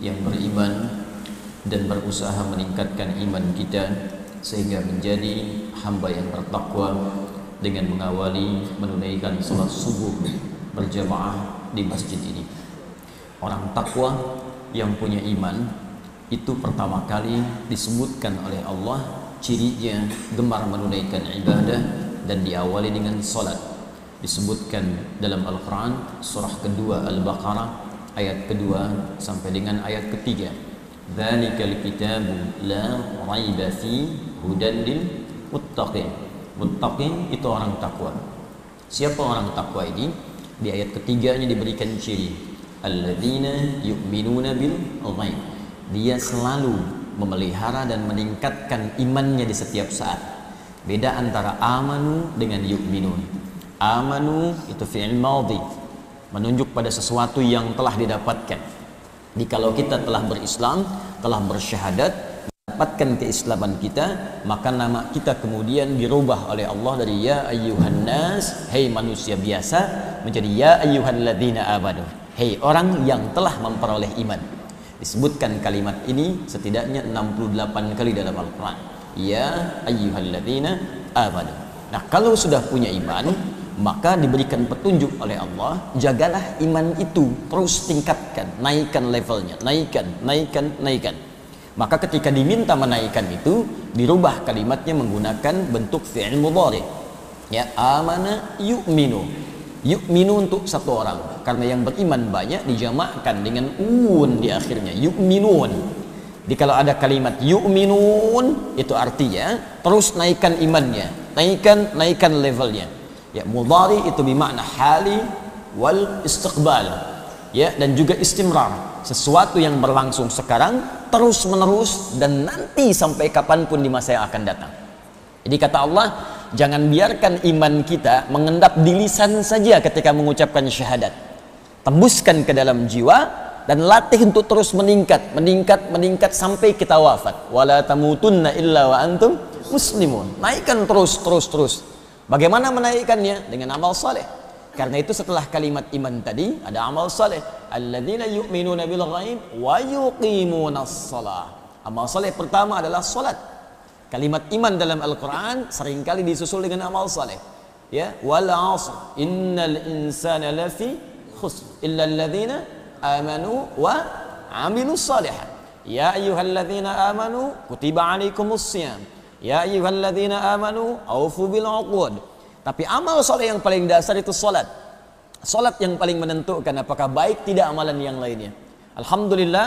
yang beriman dan berusaha meningkatkan iman kita sehingga menjadi hamba yang bertakwa dengan mengawali menunaikan salat subuh berjamaah di masjid ini. Orang takwa yang punya iman itu pertama kali disebutkan oleh Allah cirinya gemar menunaikan ibadah dan diawali dengan salat. Disebutkan dalam Al-Quran surah kedua Al-Baqarah ayat kedua sampai dengan ayat ketiga. Dzalikal kitabu la raiba fi hudan lil muttaqin. Muttaqin itu orang takwa. Siapa orang takwa ini? Di ayat ketiganya diberikan ciri alladzina yu'minuna bil ghaib. Dia selalu memelihara dan meningkatkan imannya di setiap saat. Beda antara amanu dengan yu'minun. Amanu itu fi'il madhi, menunjuk pada sesuatu yang telah didapatkan. Jadi kalau kita telah berislam, telah bersyahadat, dapatkan keislaman kita, maka nama kita kemudian dirubah oleh Allah dari ya ayyuhan nas, hei manusia biasa, menjadi ya ayyuhalladzina amanu, hei orang yang telah memperoleh iman. Disebutkan kalimat ini setidaknya 68 kali dalam Al-Quran. Ya ayyuhalladzina amanu. Nah, kalau sudah punya iman, maka diberikan petunjuk oleh Allah, jagalah iman itu, terus tingkatkan, naikkan levelnya, naikkan. Maka ketika diminta menaikkan itu, dirubah kalimatnya menggunakan bentuk fi'il mudhari. Ya, amana yu'minu. Yu'minu untuk satu orang, karena yang beriman banyak dijamakkan dengan un di akhirnya, yu'minun. Jadi kalau ada kalimat yu'minun, itu artinya terus naikkan imannya, naikkan levelnya. Ya, mudhari itu bermakna hali wal istiqbal. Ya, dan juga istimrar, sesuatu yang berlangsung sekarang terus menerus dan nanti sampai kapanpun di masa yang akan datang. Jadi kata Allah, jangan biarkan iman kita mengendap di lisan saja ketika mengucapkan syahadat. Tembuskan ke dalam jiwa dan latih untuk terus meningkat sampai kita wafat. Wala tamutunna illa wa antum muslimun. Naikkan terus. Bagaimana menaikkannya? Dengan amal saleh. Karena itu setelah kalimat iman tadi ada amal saleh. Alladzina yu'minuna bil ghaib wa yuqimunas shalah. Amal saleh pertama adalah salat. Kalimat iman dalam Al-Quran seringkali disusul dengan amal saleh. Ya, wal 'asr innal insana lafi khusr illa alladzina amanu wa 'amilus shalihat. Ya ayyuhalladzina amanu kutiba 'alaikumus shiyam. Ya ayyuhalladzina amanu aufu bil 'uqud. Tapi amal saleh yang paling dasar itu salat. Salat yang paling menentukan apakah baik tidak amalan yang lainnya. Alhamdulillah,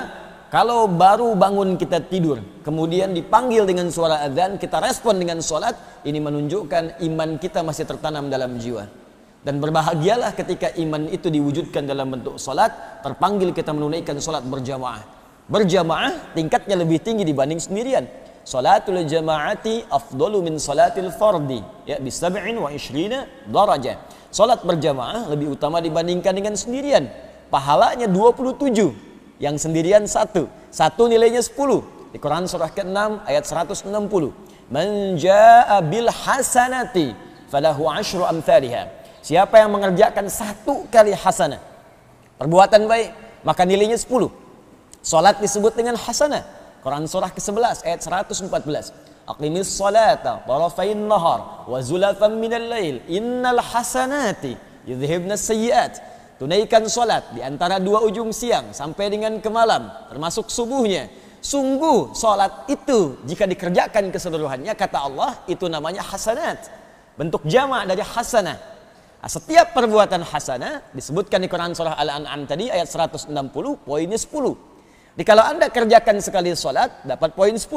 kalau baru bangun kita tidur, kemudian dipanggil dengan suara azan, kita respon dengan salat, ini menunjukkan iman kita masih tertanam dalam jiwa. Dan berbahagialah ketika iman itu diwujudkan dalam bentuk salat, terpanggil kita menunaikan salat berjamaah. Berjamaah tingkatnya lebih tinggi dibanding sendirian. Salatul jama'ati afdalu min salatil fardi, ya, bi 27 darajah. Salat berjamaah lebih utama dibandingkan dengan sendirian. Pahalanya 27, yang sendirian satu nilainya 10. Di Quran surah ke-6 ayat 160. Man jaa'a bil hasanati falahu 10 amsalha. Siapa yang mengerjakan satu kali hasanah, perbuatan baik, maka nilainya 10. Salat disebut dengan hasanah. Quran surah ke-11 ayat 114. Aqimis salata tarafain nahar wa zulafan minal lail innal hasanati yudhhibnas sayyiat. Tunaikan salat di antara dua ujung siang sampai dengan ke malam, termasuk subuhnya. Sungguh salat itu jika dikerjakan keseluruhannya, kata Allah, itu namanya hasanat. Bentuk jamak dari hasanah. Setiap perbuatan hasanah disebutkan di Quran surah Al-An'am tadi ayat 160, poinnya 10. Jadi kalau Anda kerjakan sekali sholat, dapat poin 10.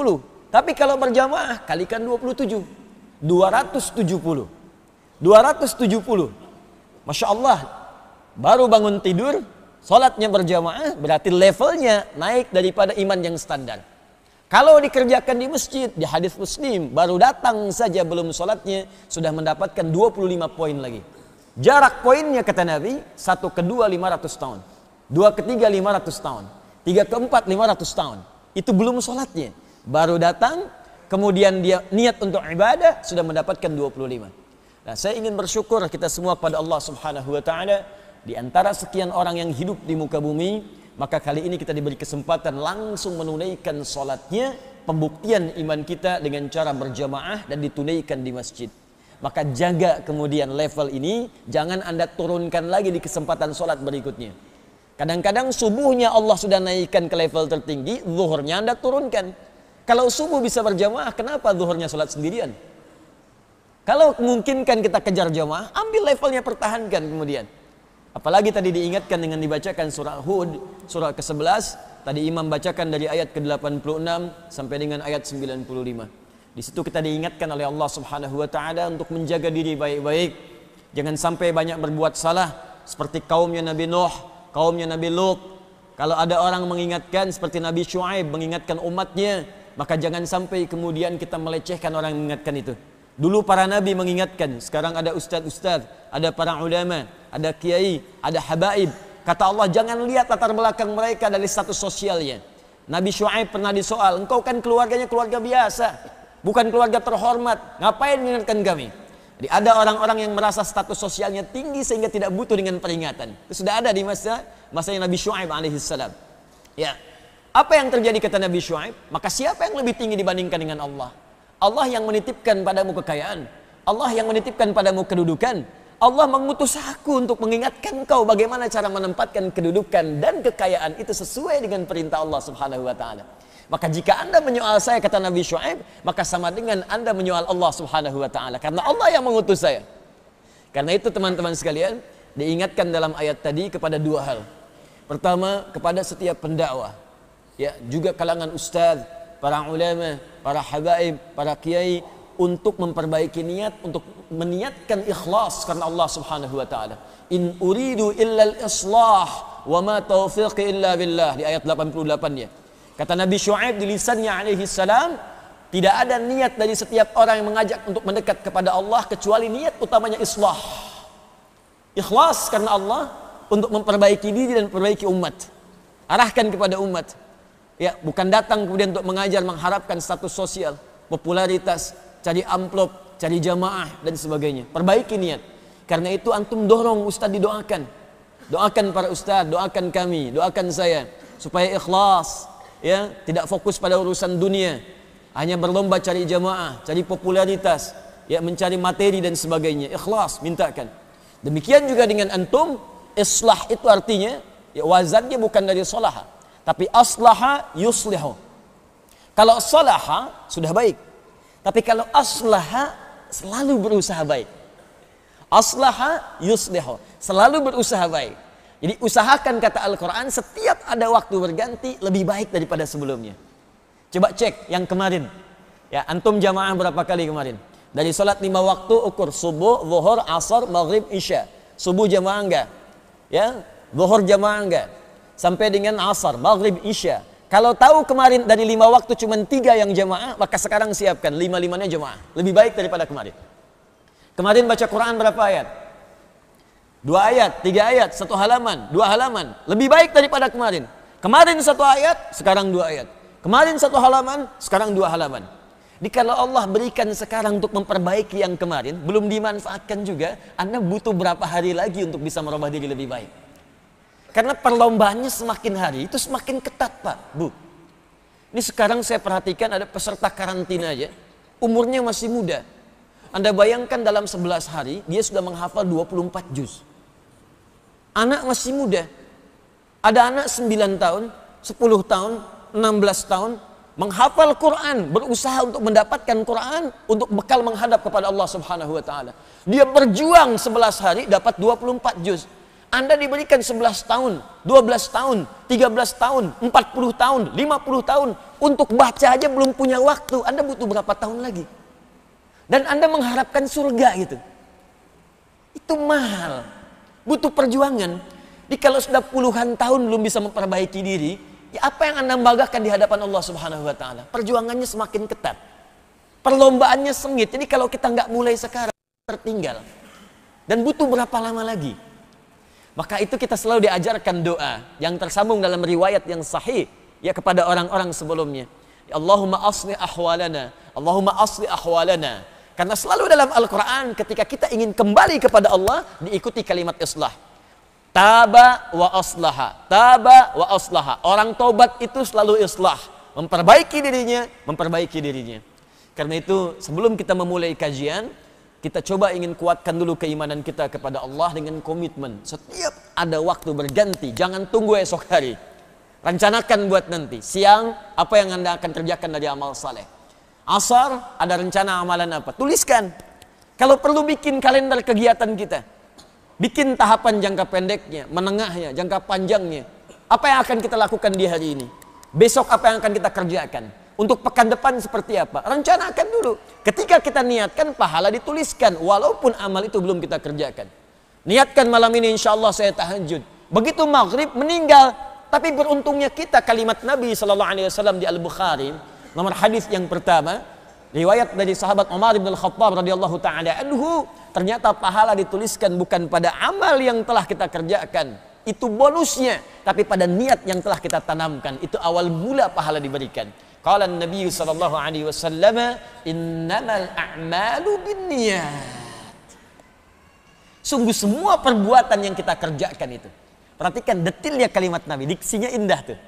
Tapi kalau berjamaah, kalikan 27. 270. Masya Allah, baru bangun tidur, sholatnya berjamaah, berarti levelnya naik daripada iman yang standar. Kalau dikerjakan di masjid, di hadis Muslim, baru datang saja belum sholatnya, sudah mendapatkan 25 poin lagi. Jarak poinnya kata Nabi, 1 ke 2 500 tahun. 2 ke 3 500 tahun. 3 ke 4 500 tahun. Itu belum sholatnya. Baru datang, kemudian dia niat untuk ibadah, sudah mendapatkan 25. Nah, saya ingin bersyukur kita semua pada Allah Subhanahu wa Ta'ala. Di antara sekian orang yang hidup di muka bumi, maka kali ini kita diberi kesempatan langsung menunaikan sholatnya, pembuktian iman kita dengan cara berjamaah dan ditunaikan di masjid. Maka jaga kemudian level ini, jangan Anda turunkan lagi di kesempatan sholat berikutnya. Kadang-kadang subuhnya Allah sudah naikkan ke level tertinggi, zuhurnya Anda turunkan. Kalau subuh bisa berjamaah, kenapa zuhurnya sholat sendirian? Kalau memungkinkan kita kejar jamaah, ambil levelnya, pertahankan kemudian. Apalagi tadi diingatkan dengan dibacakan surah Hud, surah ke-11, tadi imam bacakan dari ayat ke-86 sampai dengan ayat 95. Di situ kita diingatkan oleh Allah Subhanahu wa taala untuk menjaga diri baik-baik. Jangan sampai banyak berbuat salah seperti kaumnya Nabi Nuh, kaumnya Nabi Lut. Kalau ada orang mengingatkan seperti Nabi Syuaib mengingatkan umatnya, maka jangan sampai kemudian kita melecehkan orang yang mengingatkan itu. Dulu para nabi mengingatkan, sekarang ada ustaz-ustaz, ada para ulama, ada kiai, ada habaib. Kata Allah, jangan lihat latar belakang mereka dari status sosialnya. Nabi Syuaib pernah disoal, engkau kan keluarganya keluarga biasa, bukan keluarga terhormat, ngapain mengingatkan kami? Jadi ada orang-orang yang merasa status sosialnya tinggi sehingga tidak butuh dengan peringatan. Itu sudah ada di masanya Nabi Syuaib alaihissalam. Ya, apa yang terjadi kata Nabi Syuaib? Maka siapa yang lebih tinggi dibandingkan dengan Allah? Allah yang menitipkan padamu kekayaan, Allah yang menitipkan padamu kedudukan. Allah mengutus aku untuk mengingatkan kau bagaimana cara menempatkan kedudukan dan kekayaan itu sesuai dengan perintah Allah Subhanahu wa taala. Maka jika Anda menyoal saya, kata Nabi Syuaib, maka sama dengan Anda menyoal Allah Subhanahu wa taala, karena Allah yang mengutus saya. Karena itu teman-teman sekalian, diingatkan dalam ayat tadi kepada dua hal. Pertama, kepada setiap pendakwah, ya, juga kalangan ustaz, para ulama, para habaib, para kiai, untuk memperbaiki niat, untuk meniatkan ikhlas karena Allah Subhanahu wa taala. In uridu illa al-islah wa ma taufiqi illa billah, di ayat 88-nya. Kata Nabi Syuaib di lisannya alaihi salam, tidak ada niat dari setiap orang yang mengajak untuk mendekat kepada Allah kecuali niat utamanya islah. Ikhlas karena Allah untuk memperbaiki diri dan memperbaiki umat. Arahkan kepada umat. Ya, bukan datang kemudian untuk mengajar mengharapkan status sosial, popularitas, cari amplop, cari jamaah dan sebagainya. Perbaiki niat. Karena itu antum dorong ustaz didoakan. Doakan para ustaz, doakan kami, doakan saya supaya ikhlas. Ya, tidak fokus pada urusan dunia, hanya berlomba cari jamaah, cari popularitas, ya, mencari materi dan sebagainya. Ikhlas, mintakan. Demikian juga dengan antum, islah itu artinya, ya, wazannya bukan dari salaha, tapi aslaha yuslihu. Kalau salaha sudah baik, tapi kalau aslaha selalu berusaha baik. Aslaha yuslihu, selalu berusaha baik. Jadi usahakan, kata Al-Quran, setiap ada waktu berganti lebih baik daripada sebelumnya. Coba cek yang kemarin. Ya, antum jamaah berapa kali kemarin? Dari sholat 5 waktu ukur, subuh, zuhur, asar, maghrib, isya. Subuh jamaah enggak? Ya, zuhur jamaah enggak? Sampai dengan asar, maghrib, isya. Kalau tahu kemarin dari 5 waktu cuma 3 yang jamaah, maka sekarang siapkan 5-5-nya jamaah. Lebih baik daripada kemarin. Kemarin baca Quran berapa ayat? 2 ayat, 3 ayat, 1 halaman, 2 halaman. Lebih baik daripada kemarin. Kemarin 1 ayat, sekarang 2 ayat. Kemarin 1 halaman, sekarang 2 halaman. Jadi kalau Allah berikan sekarang untuk memperbaiki yang kemarin, belum dimanfaatkan juga, Anda butuh berapa hari lagi untuk bisa merubah diri lebih baik. Karena perlombaannya semakin hari, itu semakin ketat, Pak, Bu. Ini sekarang saya perhatikan ada peserta karantina aja, umurnya masih muda. Anda bayangkan dalam 11 hari, dia sudah menghafal 24 juz. Anak masih muda. Ada anak 9 tahun, 10 tahun, 16 tahun, menghafal Quran, berusaha untuk mendapatkan Quran, untuk bekal menghadap kepada Allah Subhanahu wa taala. Dia berjuang 11 hari, dapat 24 juz. Anda diberikan 11 tahun, 12 tahun, 13 tahun, 40 tahun, 50 tahun, untuk baca aja belum punya waktu. Anda butuh berapa tahun lagi? Dan Anda mengharapkan surga gitu. Itu mahal. Butuh perjuangan. Jadi kalau sudah puluhan tahun belum bisa memperbaiki diri, ya apa yang Anda banggakan di hadapan Allah Subhanahu wa taala? Perjuangannya semakin ketat. Perlombaannya sengit. Jadi kalau kita nggak mulai sekarang, tertinggal. Dan butuh berapa lama lagi? Maka itu kita selalu diajarkan doa yang tersambung dalam riwayat yang sahih, ya, kepada orang-orang sebelumnya. Ya, Allahumma asli ahwalana, Allahumma asli ahwalana. Karena selalu dalam Al-Quran ketika kita ingin kembali kepada Allah, diikuti kalimat islah. Taba wa aslaha. Taba wa aslaha. Orang tobat itu selalu islah. Memperbaiki dirinya. Karena itu sebelum kita memulai kajian, kita coba ingin kuatkan dulu keimanan kita kepada Allah dengan komitmen. Setiap ada waktu berganti, jangan tunggu esok hari. Rencanakan buat nanti. Siang, apa yang Anda akan kerjakan dari amal saleh. Asar, ada rencana amalan apa? Tuliskan. Kalau perlu bikin kalender kegiatan kita. Bikin tahapan jangka pendeknya, menengahnya, jangka panjangnya. Apa yang akan kita lakukan di hari ini? Besok apa yang akan kita kerjakan? Untuk pekan depan seperti apa? Rencanakan dulu. Ketika kita niatkan, pahala dituliskan. Walaupun amal itu belum kita kerjakan. Niatkan malam ini insya Allah saya tahajud. Begitu maghrib meninggal. Tapi beruntungnya kita kalimat Nabi SAW di Al-Bukhari. Nomor hadis yang pertama. Riwayat dari sahabat Umar bin Al-Khattab radhiyallahu ta'ala anhu, ternyata pahala dituliskan bukan pada amal yang telah kita kerjakan, itu bonusnya, tapi pada niat yang telah kita tanamkan, itu awal mula pahala diberikan. Qala Nabi sallallahu alaihi wasallam, "Innamal a'malu binniyat." Sungguh semua perbuatan yang kita kerjakan itu. Perhatikan detailnya kalimat Nabi, diksinya indah tuh.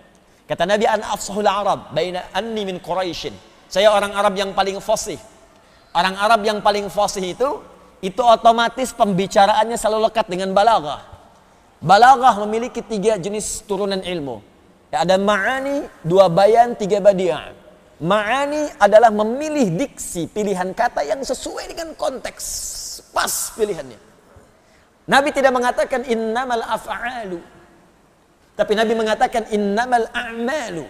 Kata Nabi, "Ana afsahul Arab baina anni min Quraisyin." Saya orang Arab yang paling fasih. Orang Arab yang paling fasih itu otomatis pembicaraannya selalu lekat dengan balaghah. Balaghah memiliki 3 jenis turunan ilmu. Ya, ada ma'ani, 2 bayan, 3 badi'ah. Ma'ani adalah memilih diksi, pilihan kata yang sesuai dengan konteks. Pas pilihannya. Nabi tidak mengatakan innamal af'alu. Tapi Nabi mengatakan innamal a'malu.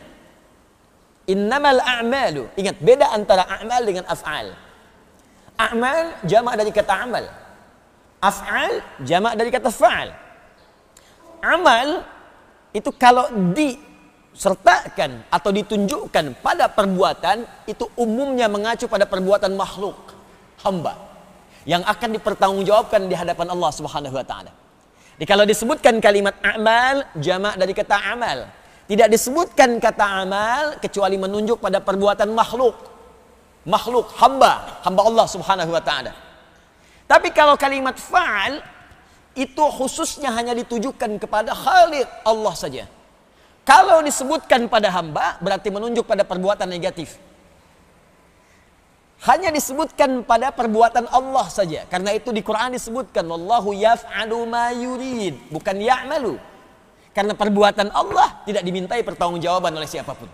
Innamal a'malu. Ingat, beda antara a'mal dengan af'al. A'mal jamak dari kata amal. Af'al jamak dari kata fa'al. Amal itu kalau disertakan atau ditunjukkan pada perbuatan, itu umumnya mengacu pada perbuatan makhluk, hamba, yang akan dipertanggungjawabkan di hadapan Allah Subhanahu wa taala. Jadi kalau disebutkan kalimat a'mal, jamak dari kata amal. Tidak disebutkan kata amal kecuali menunjuk pada perbuatan makhluk. Makhluk, hamba Allah Subhanahu wa taala. Tapi kalau kalimat fa'al itu khususnya hanya ditujukan kepada Khaliq Allah saja. Kalau disebutkan pada hamba berarti menunjuk pada perbuatan negatif. Hanya disebutkan pada perbuatan Allah saja. Karena itu di Quran disebutkan wallahu yaf'alu ma yurid, bukan ya'malu. Karena perbuatan Allah tidak dimintai pertanggungjawaban oleh siapapun.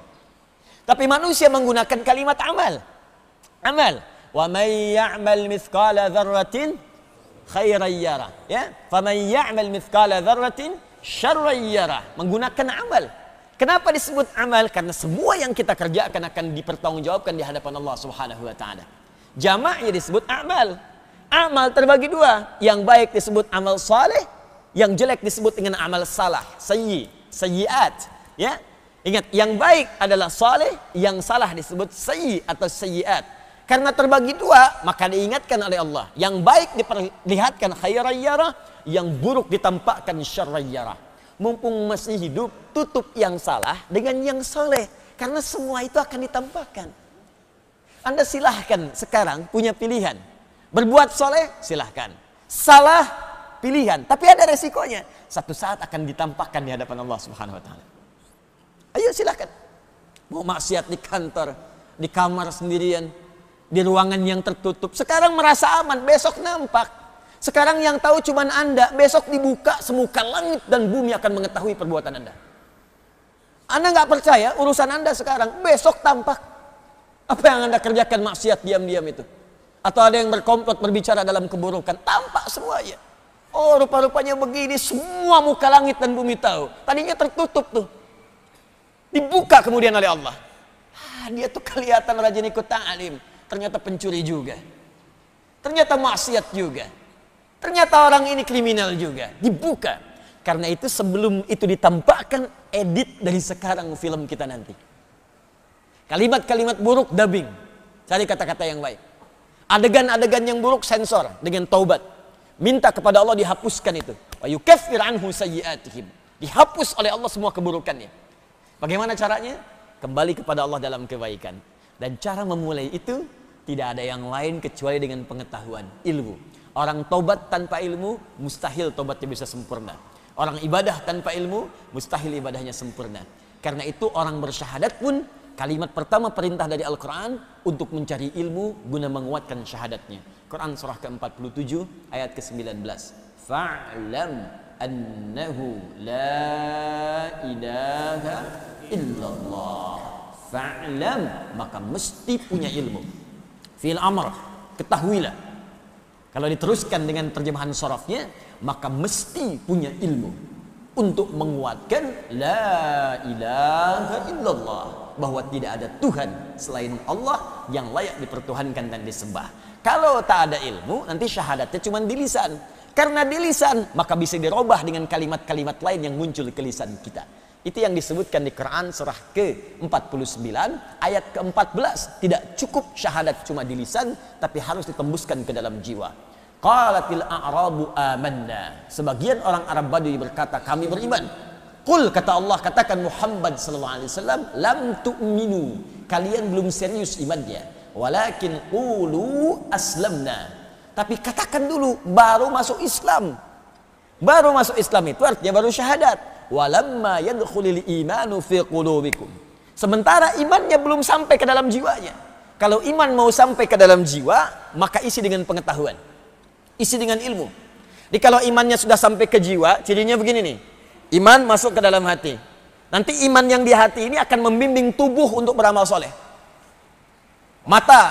Tapi manusia menggunakan kalimat amal. Amal. Wa may ya'mal mithqala dzarratin khairan yarah. Ya, fa may ya'mal mithqala dzarratin syarran yarah. Menggunakan amal. Kenapa disebut amal? Karena semua yang kita kerjakan akan dipertanggungjawabkan di hadapan Allah Subhanahu wa taala. Jamaknya disebut amal. Amal terbagi 2. Yang baik disebut amal saleh, yang jelek disebut dengan amal salah, sayyiat. Ya, ingat, yang baik adalah saleh, yang salah disebut sayyi atau sayyiat. Karena terbagi 2, maka diingatkan oleh Allah. Yang baik diperlihatkan khairan yarah, yang buruk ditampakkan syarran yarah. Mumpung masih hidup, tutup yang salah dengan yang saleh, karena semua itu akan ditampakkan. Anda silahkan sekarang punya pilihan. Berbuat saleh silahkan. Salah pilihan, tapi ada resikonya. Satu saat akan ditampakkan di hadapan Allah Subhanahu wa taala. Ayo silakan. Mau maksiat di kantor, di kamar sendirian, di ruangan yang tertutup. Sekarang merasa aman, besok nampak. Sekarang yang tahu cuman Anda, besok dibuka semuka langit dan bumi akan mengetahui perbuatan Anda. Anda nggak percaya urusan Anda sekarang, besok tampak. Apa yang Anda kerjakan maksiat diam-diam itu? Atau ada yang berkomplot berbicara dalam keburukan, tampak semuanya. Oh, rupa-rupanya begini, semua muka langit dan bumi tahu. Tadinya tertutup tuh. Dibuka kemudian oleh Allah. Dia tuh kelihatan rajin ikut ta'lim. Ternyata pencuri juga. Ternyata maksiat juga. Ternyata orang ini kriminal juga. Dibuka. Karena itu sebelum itu ditampakkan, edit dari sekarang film kita nanti. Kalimat-kalimat buruk, dubbing. Cari kata-kata yang baik. Adegan-adegan yang buruk, sensor dengan taubat. Minta kepada Allah dihapuskan itu. Wa yukaffir anhu sayyi'atihim. Dihapus oleh Allah semua keburukannya. Bagaimana caranya? Kembali kepada Allah dalam kebaikan. Dan cara memulai itu tidak ada yang lain kecuali dengan pengetahuan, ilmu. Orang tobat tanpa ilmu mustahil tobatnya bisa sempurna. Orang ibadah tanpa ilmu, mustahil ibadahnya sempurna. Karena itu orang bersyahadat pun, kalimat pertama perintah dari Al-Quran untuk mencari ilmu guna menguatkan syahadatnya. Quran surah ke-47 ayat ke-19. Fa'lam annahu la ilaha illallah. Fa'lam, maka mesti punya ilmu. Fi'il amr, ketahuilah. Kalau diteruskan dengan terjemahan sorafnya, maka mesti punya ilmu untuk menguatkan la ilaha illallah, bahwa tidak ada Tuhan selain Allah yang layak dipertuhankan dan disembah. Kalau tak ada ilmu, nanti syahadatnya cuma di lisan. Karena di lisan, maka bisa dirubah dengan kalimat-kalimat lain yang muncul ke lisan kita. Itu yang disebutkan di Quran surah ke-49 ayat ke-14. Tidak cukup syahadat cuma di lisan, tapi harus ditembuskan ke dalam jiwa. Qalatil a'rabu amanna. Sebagian orang Arab Badui berkata, kami beriman. Qul, kata Allah, katakan Muhammad sallallahu alaihi wasallam, lam tu'minu. Kalian belum serius imannya. Walakin qulu aslamna. Tapi katakan dulu, baru masuk Islam. Baru masuk Islam itu artinya baru syahadat. Walamma yadkhulul imanu fi qulubikum. Sementara imannya belum sampai ke dalam jiwanya. Kalau iman mau sampai ke dalam jiwa, maka isi dengan pengetahuan. Isi dengan ilmu. Jadi kalau imannya sudah sampai ke jiwa, cirinya begini nih. Iman masuk ke dalam hati. Nanti iman yang di hati ini akan membimbing tubuh untuk beramal soleh. Mata,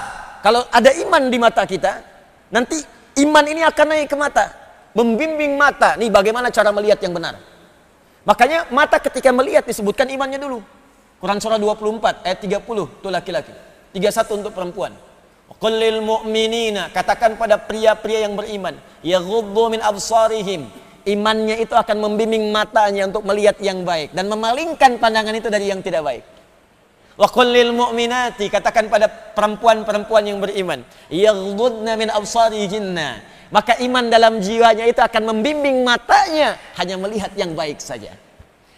kalau ada iman di mata kita, nanti iman ini akan naik ke mata. Membimbing mata, nih bagaimana cara melihat yang benar. Makanya mata ketika melihat disebutkan imannya dulu. Quran surah 24 ayat 30 itu laki-laki, 31 untuk perempuan. Qul lil mu'minina, katakan pada pria-pria yang beriman, yaghuddu min absarihim. Imannya itu akan membimbing matanya untuk melihat yang baik dan memalingkan pandangan itu dari yang tidak baik. Wa qul lil mu'minati, katakan pada perempuan-perempuan yang beriman, yaghuddna min absarihinna. Maka iman dalam jiwanya itu akan membimbing matanya hanya melihat yang baik saja.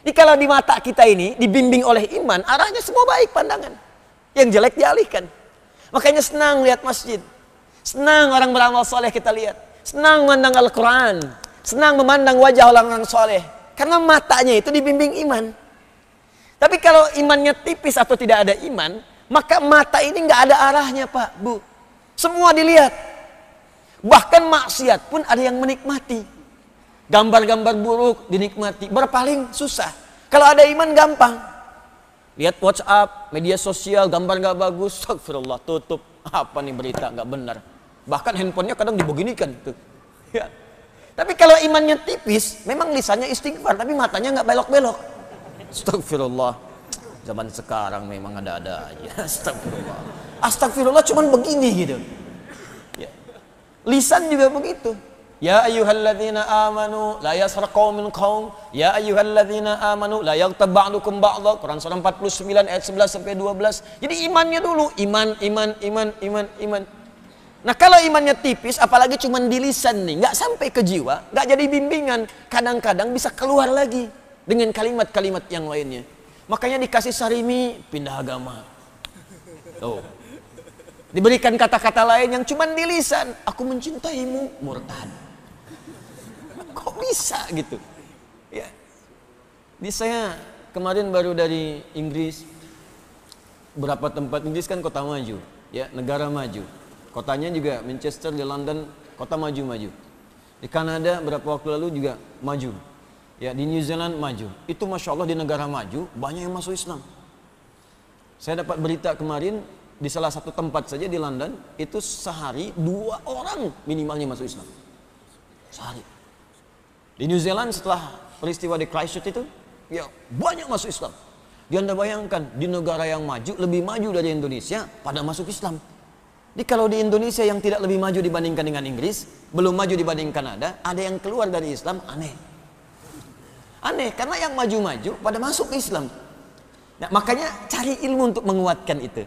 Jadi kalau di mata kita ini dibimbing oleh iman, arahnya semua baik pandangan. Yang jelek dialihkan. Makanya senang lihat masjid. Senang orang beramal soleh kita lihat. Senang memandang Al-Quran. Senang memandang wajah orang-orang soleh. Karena matanya itu dibimbing iman. Tapi kalau imannya tipis atau tidak ada iman, maka mata ini nggak ada arahnya, Pak, Bu. Semua dilihat. Bahkan maksiat pun ada yang menikmati. Gambar-gambar buruk dinikmati. Berpaling susah. Kalau ada iman gampang. Lihat WhatsApp, media sosial, gambar nggak bagus. Astagfirullah, tutup. Apa nih berita nggak benar. Bahkan handphonenya kadang dibeginikan. Tuh. Ya. Tapi kalau imannya tipis, memang lisannya istighfar, tapi matanya nggak belok-belok. Astagfirullah. Zaman sekarang memang ada-ada aja. Astagfirullah. Astagfirullah cuman begini gitu. Lisan juga begitu. Ya ayyuhalladzina amanu la yaskhar qaumin qaum, ya ayyuhalladzina amanu la yaghtab ba'dukum ba'dha. Quran surah 49 ayat 11 sampai 12. Jadi imannya dulu, iman. Nah, kalau imannya tipis, apalagi cuma di lisan nih, nggak sampai ke jiwa, nggak jadi bimbingan, kadang-kadang bisa keluar lagi dengan kalimat-kalimat yang lainnya. Makanya dikasih sarimi, pindah agama. Tuh. Diberikan kata-kata lain yang cuma di lisan. Aku mencintaimu, murtad. Kok bisa gitu? Ya. Di saya kemarin baru dari Inggris. Berapa tempat Inggris kan kota maju, ya, negara maju. Kotanya juga Manchester, di London, kota maju-maju. Di Kanada berapa waktu lalu juga maju. Ya, di New Zealand maju. Itu Masya Allah di negara maju banyak yang masuk Islam. Saya dapat berita kemarin, di salah satu tempat saja di London, itu sehari 2 orang minimalnya masuk Islam. Sehari. Di New Zealand setelah peristiwa di Christchurch itu, ya banyak masuk Islam. Dia Anda bayangkan, di negara yang maju, lebih maju dari Indonesia, pada masuk Islam. Jadi kalau di Indonesia yang tidak lebih maju dibandingkan dengan Inggris, belum maju dibanding Kanada, ada yang keluar dari Islam, aneh. Aneh, karena yang maju-maju pada masuk ke Islam. Nah, makanya cari ilmu untuk menguatkan itu.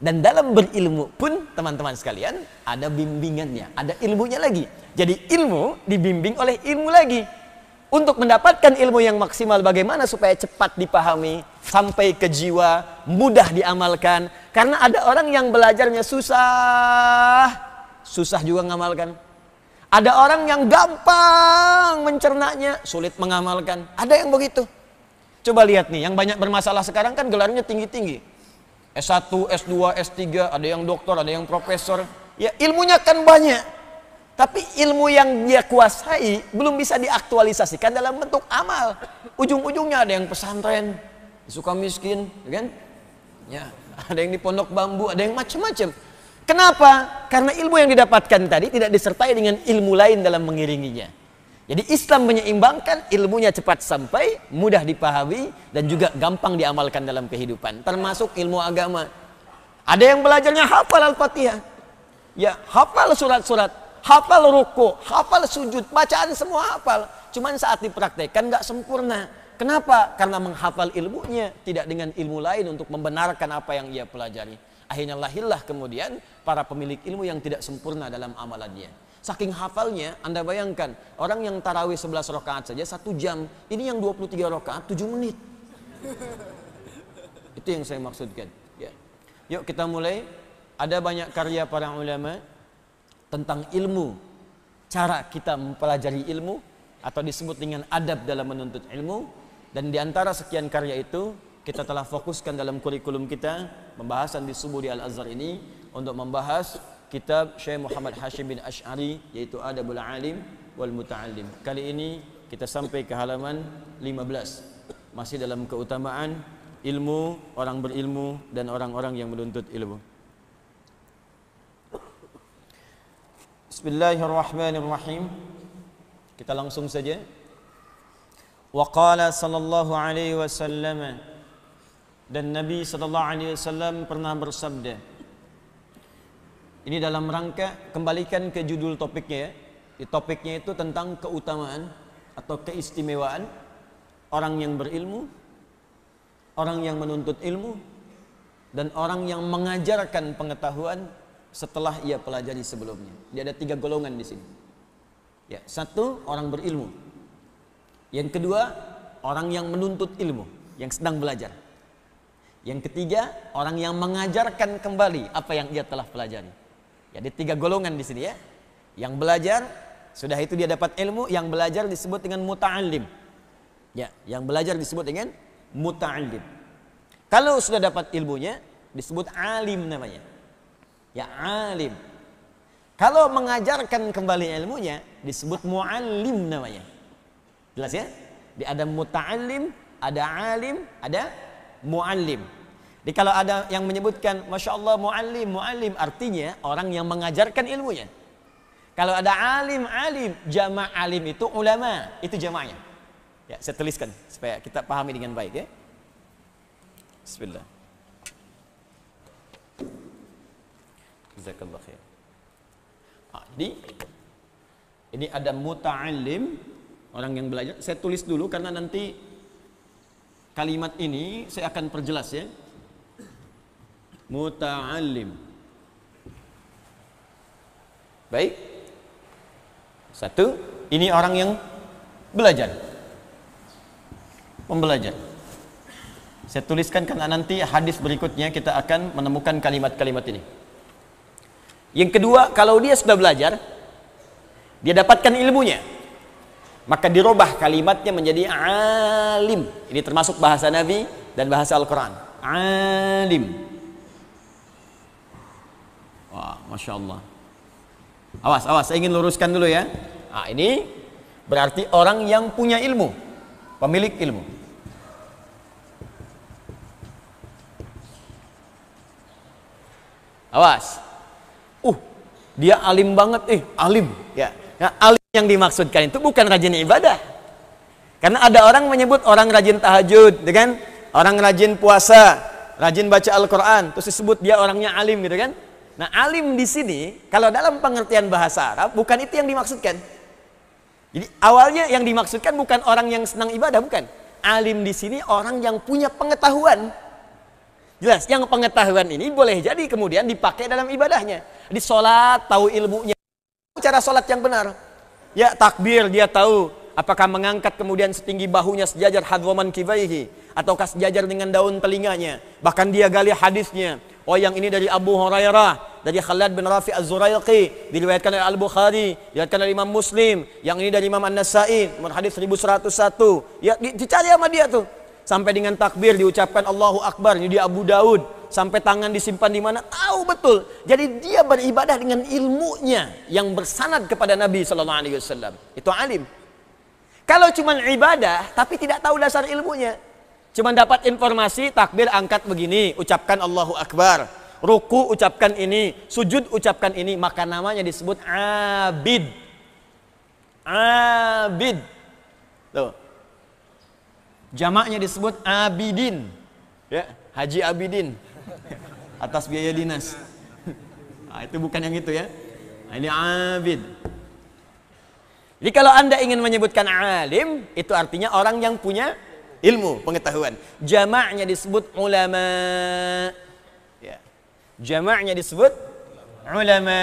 Dan dalam berilmu pun teman-teman sekalian ada bimbingannya, ada ilmunya lagi. Jadi ilmu dibimbing oleh ilmu lagi. Untuk mendapatkan ilmu yang maksimal bagaimana supaya cepat dipahami, sampai ke jiwa, mudah diamalkan. Karena ada orang yang belajarnya susah, susah juga ngamalkan. Ada orang yang gampang mencernanya, sulit mengamalkan. Ada yang begitu. Coba lihat nih, yang banyak bermasalah sekarang kan gelarnya tinggi-tinggi. S1, S2, S3, ada yang doktor, ada yang profesor. Ya, ilmunya kan banyak. Tapi ilmu yang dia kuasai belum bisa diaktualisasikan dalam bentuk amal. Ujung-ujungnya ada yang pesantren, suka miskin, kan? Ya, ada yang di pondok bambu, ada yang macam-macam. Kenapa? Karena ilmu yang didapatkan tadi tidak disertai dengan ilmu lain dalam mengiringinya. Jadi Islam menyeimbangkan, ilmunya cepat sampai, mudah dipahami, dan juga gampang diamalkan dalam kehidupan. Termasuk ilmu agama. Ada yang belajarnya hafal Al-Fatihah. Ya, hafal surat-surat, hafal ruku, hafal sujud, bacaan semua hafal. Cuman saat dipraktekkan nggak sempurna. Kenapa? Karena menghafal ilmunya tidak dengan ilmu lain untuk membenarkan apa yang ia pelajari. Akhirnya lahirlah kemudian para pemilik ilmu yang tidak sempurna dalam amalannya. Saking hafalnya, Anda bayangkan, orang yang tarawih 11 rakaat saja 1 jam, ini yang 23 rakaat 7 menit. Itu yang saya maksudkan. Ya. Yuk kita mulai. Ada banyak karya para ulama tentang ilmu, cara kita mempelajari ilmu, atau disebut dengan adab dalam menuntut ilmu. Dan di antara sekian karya itu, kita telah fokuskan dalam kurikulum kita, pembahasan di subuh di Al-Azhar ini, untuk membahas kitab Syekh Muhammad Hashim bin Asy'ari, yaitu Adabul Alim wal Muta'allim. Kali ini kita sampai ke halaman 15, masih dalam keutamaan ilmu, orang berilmu, dan orang-orang yang menuntut ilmu. Bismillahirrahmanirrahim. Kita langsung saja. Wa qala sallallahu alaihi wasallam, dan Nabi sallallahu alaihi wasallam pernah bersabda. Ini dalam rangka, kembalikan ke judul topiknya ya. Di topiknya itu tentang keutamaan atau keistimewaan orang yang berilmu, orang yang menuntut ilmu, dan orang yang mengajarkan pengetahuan setelah ia pelajari sebelumnya. Dia ada 3 golongan di sini. Ya, 1 orang berilmu. Yang kedua, orang yang menuntut ilmu, yang sedang belajar. Yang ketiga, orang yang mengajarkan kembali apa yang ia telah pelajari. Ya, ada 3 golongan di sini ya. Yang belajar, sudah itu dia dapat ilmu. Yang belajar disebut dengan muta'allim. Ya, yang belajar disebut dengan muta'allim. Kalau sudah dapat ilmunya, disebut alim namanya. Ya, alim. Kalau mengajarkan kembali ilmunya, disebut muallim namanya. Jelas ya? Ada muta'allim, ada alim, ada muallim. Jadi kalau ada yang menyebutkan Masya Allah muallim, muallim, artinya orang yang mengajarkan ilmunya. Kalau ada alim, alim, jama' alim itu ulama, itu jama'nya. Ya, saya tuliskan supaya kita pahami dengan baik ya. Bismillah. Jazakallah khair. Jadi ini ada muta'allim, orang yang belajar. Saya tulis dulu karena nanti kalimat ini saya akan perjelas ya. Muta'allim. Baik. 1, ini orang yang belajar. Pembelajar. Saya tuliskan karena nanti hadis berikutnya kita akan menemukan kalimat-kalimat ini. Yang kedua, kalau dia sudah belajar, dia dapatkan ilmunya, maka dirubah kalimatnya menjadi alim. Ini termasuk bahasa Nabi dan bahasa Al-Quran. Alim. Wah, Masya Allah. Awas, awas, saya ingin luruskan dulu ya. Nah, ini berarti orang yang punya ilmu, pemilik ilmu. Awas. Dia alim banget, alim. Ya. Nah, alim yang dimaksudkan itu bukan rajin ibadah. Karena ada orang menyebut orang rajin tahajud, kan? Orang rajin puasa, rajin baca Al-Quran, terus disebut dia orangnya alim, gitu kan? Nah, alim di sini, kalau dalam pengertian bahasa Arab, bukan itu yang dimaksudkan. Jadi awalnya yang dimaksudkan bukan orang yang senang ibadah, bukan. Alim di sini orang yang punya pengetahuan. Jelas, yang pengetahuan ini boleh jadi kemudian dipakai dalam ibadahnya. Di sholat, tahu ilmunya, cara sholat yang benar. Ya, takbir, dia tahu apakah mengangkat kemudian setinggi bahunya sejajar hadwaman kibaihi, ataukah sejajar dengan daun telinganya. Bahkan dia gali hadisnya. Oh, yang ini dari Abu Hurairah, dari Khalad bin Rafi Az-Zuraiqi, diriwayatkan oleh Al-Bukhari, diriwayatkan oleh Imam Muslim, yang ini dari Imam An-Nasai, nomor hadis 1101. Ya, dicari sama dia tuh. Sampai dengan takbir diucapkan Allahu Akbar, ini di Abu Daud. Sampai tangan disimpan di mana, tahu betul. Jadi dia beribadah dengan ilmunya yang bersanad kepada Nabi sallallahu alaihi wasallam. Itu alim. Kalau cuma ibadah tapi tidak tahu dasar ilmunya, cuma dapat informasi takbir angkat begini, ucapkan Allahu Akbar, ruku ucapkan ini, sujud ucapkan ini, maka namanya disebut abid. Abid. Tuh. Jamaknya disebut abidin. Ya, Haji Abidin. Atas biaya dinas. Nah, itu bukan yang itu ya. Nah, ini abid. Jadi kalau Anda ingin menyebutkan alim, itu artinya orang yang punya ilmu, pengetahuan. Jamaknya disebut ulama. Ya. Jamaknya disebut ulama.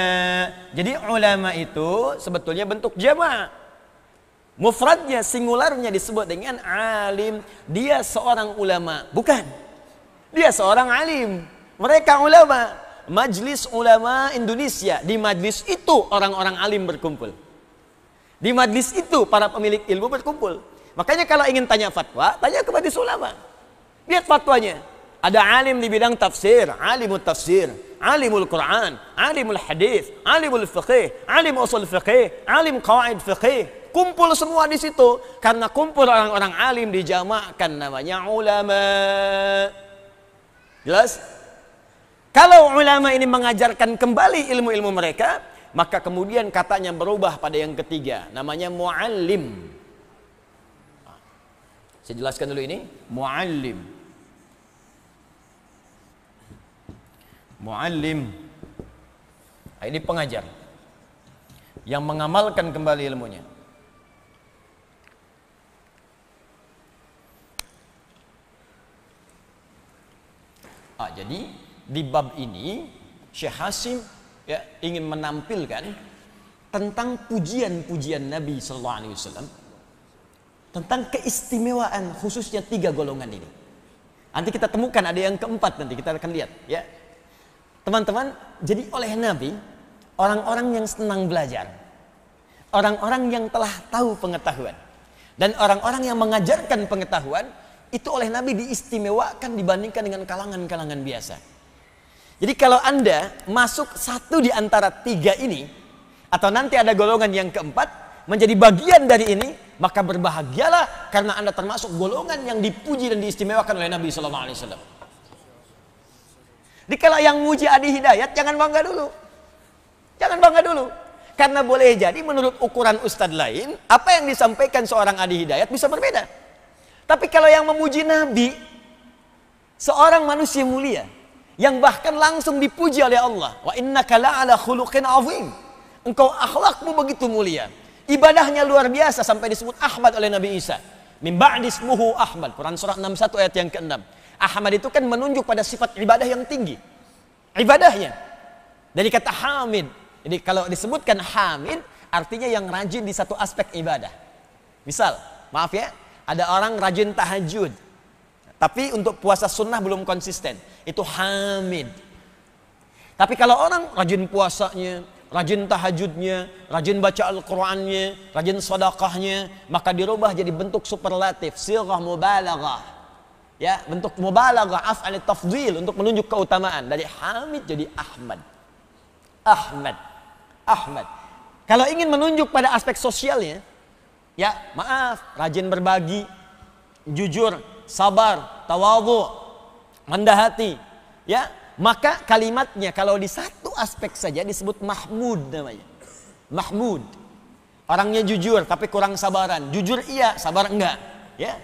Jadi ulama itu sebetulnya bentuk jamak. Mufradnya, singularnya disebut dengan alim. Dia seorang ulama. Bukan. Dia seorang alim. Mereka ulama. Majlis Ulama Indonesia. Di majlis itu orang-orang alim berkumpul. Di majlis itu para pemilik ilmu berkumpul. Makanya kalau ingin tanya fatwa, tanya ke majlis ulama. Lihat fatwanya. Ada alim di bidang tafsir, alimul tafsir, alimul Quran, alimul hadis, alimul fiqih, alim usul fiqih, alim qawaid fiqih. Kumpul semua di situ. Karena kumpul orang-orang alim dijamakkan namanya ulama. Jelas? Kalau ulama ini mengajarkan kembali ilmu-ilmu mereka, maka kemudian katanya berubah pada yang ketiga, namanya muallim. Saya jelaskan dulu ini, muallim. Muallim. Nah, ini pengajar yang mengamalkan kembali ilmunya. Jadi di bab ini Syekh Hasim ya ingin menampilkan tentang pujian-pujian Nabi sallallahu alaihi wasallam, tentang keistimewaan khususnya 3 golongan ini. Nanti kita temukan ada yang keempat, nanti kita akan lihat ya. Teman-teman, jadi oleh Nabi orang-orang yang senang belajar, orang-orang yang telah tahu pengetahuan, dan orang-orang yang mengajarkan pengetahuan itu oleh Nabi diistimewakan dibandingkan dengan kalangan-kalangan biasa. Jadi kalau Anda masuk satu di antara 3 ini, atau nanti ada golongan yang keempat menjadi bagian dari ini, maka berbahagialah karena Anda termasuk golongan yang dipuji dan diistimewakan oleh Nabi sallallahu alaihi wasallam. Jadi kalau yang muji Adi Hidayat, jangan bangga dulu. Jangan bangga dulu. Karena boleh jadi menurut ukuran ustadz lain, apa yang disampaikan seorang Adi Hidayat bisa berbeda. Tapi kalau yang memuji Nabi, seorang manusia mulia, yang bahkan langsung dipuji oleh Allah, wa innaka la'ala khuluqin azim, engkau akhlakmu begitu mulia, ibadahnya luar biasa sampai disebut Ahmad oleh Nabi Isa, min ba'di ismuhu Ahmad, Quran surah 61 ayat yang ke-6. Ahmad itu kan menunjuk pada sifat ibadah yang tinggi, ibadahnya dari kata hamid. Jadi kalau disebutkan hamid artinya yang rajin di satu aspek ibadah. Misal, maaf ya, ada orang rajin tahajud, tapi untuk puasa sunnah belum konsisten. Itu hamid. Tapi kalau orang rajin puasanya, rajin tahajudnya, rajin baca Al-Qur'annya, rajin sedekahnya, maka dirubah jadi bentuk superlatif, sighah mubalaghah. Ya, bentuk mubalaghah, af'al tafdhil untuk menunjuk keutamaan. Dari hamid jadi Ahmad. Ahmad. Ahmad. Kalau ingin menunjuk pada aspek sosialnya, ya, maaf, rajin berbagi, jujur, sabar, tawadhu, rendah hati, ya, maka kalimatnya kalau di satu aspek saja disebut Mahmud namanya. Mahmud. Orangnya jujur tapi kurang sabaran. Jujur iya, sabar enggak, ya.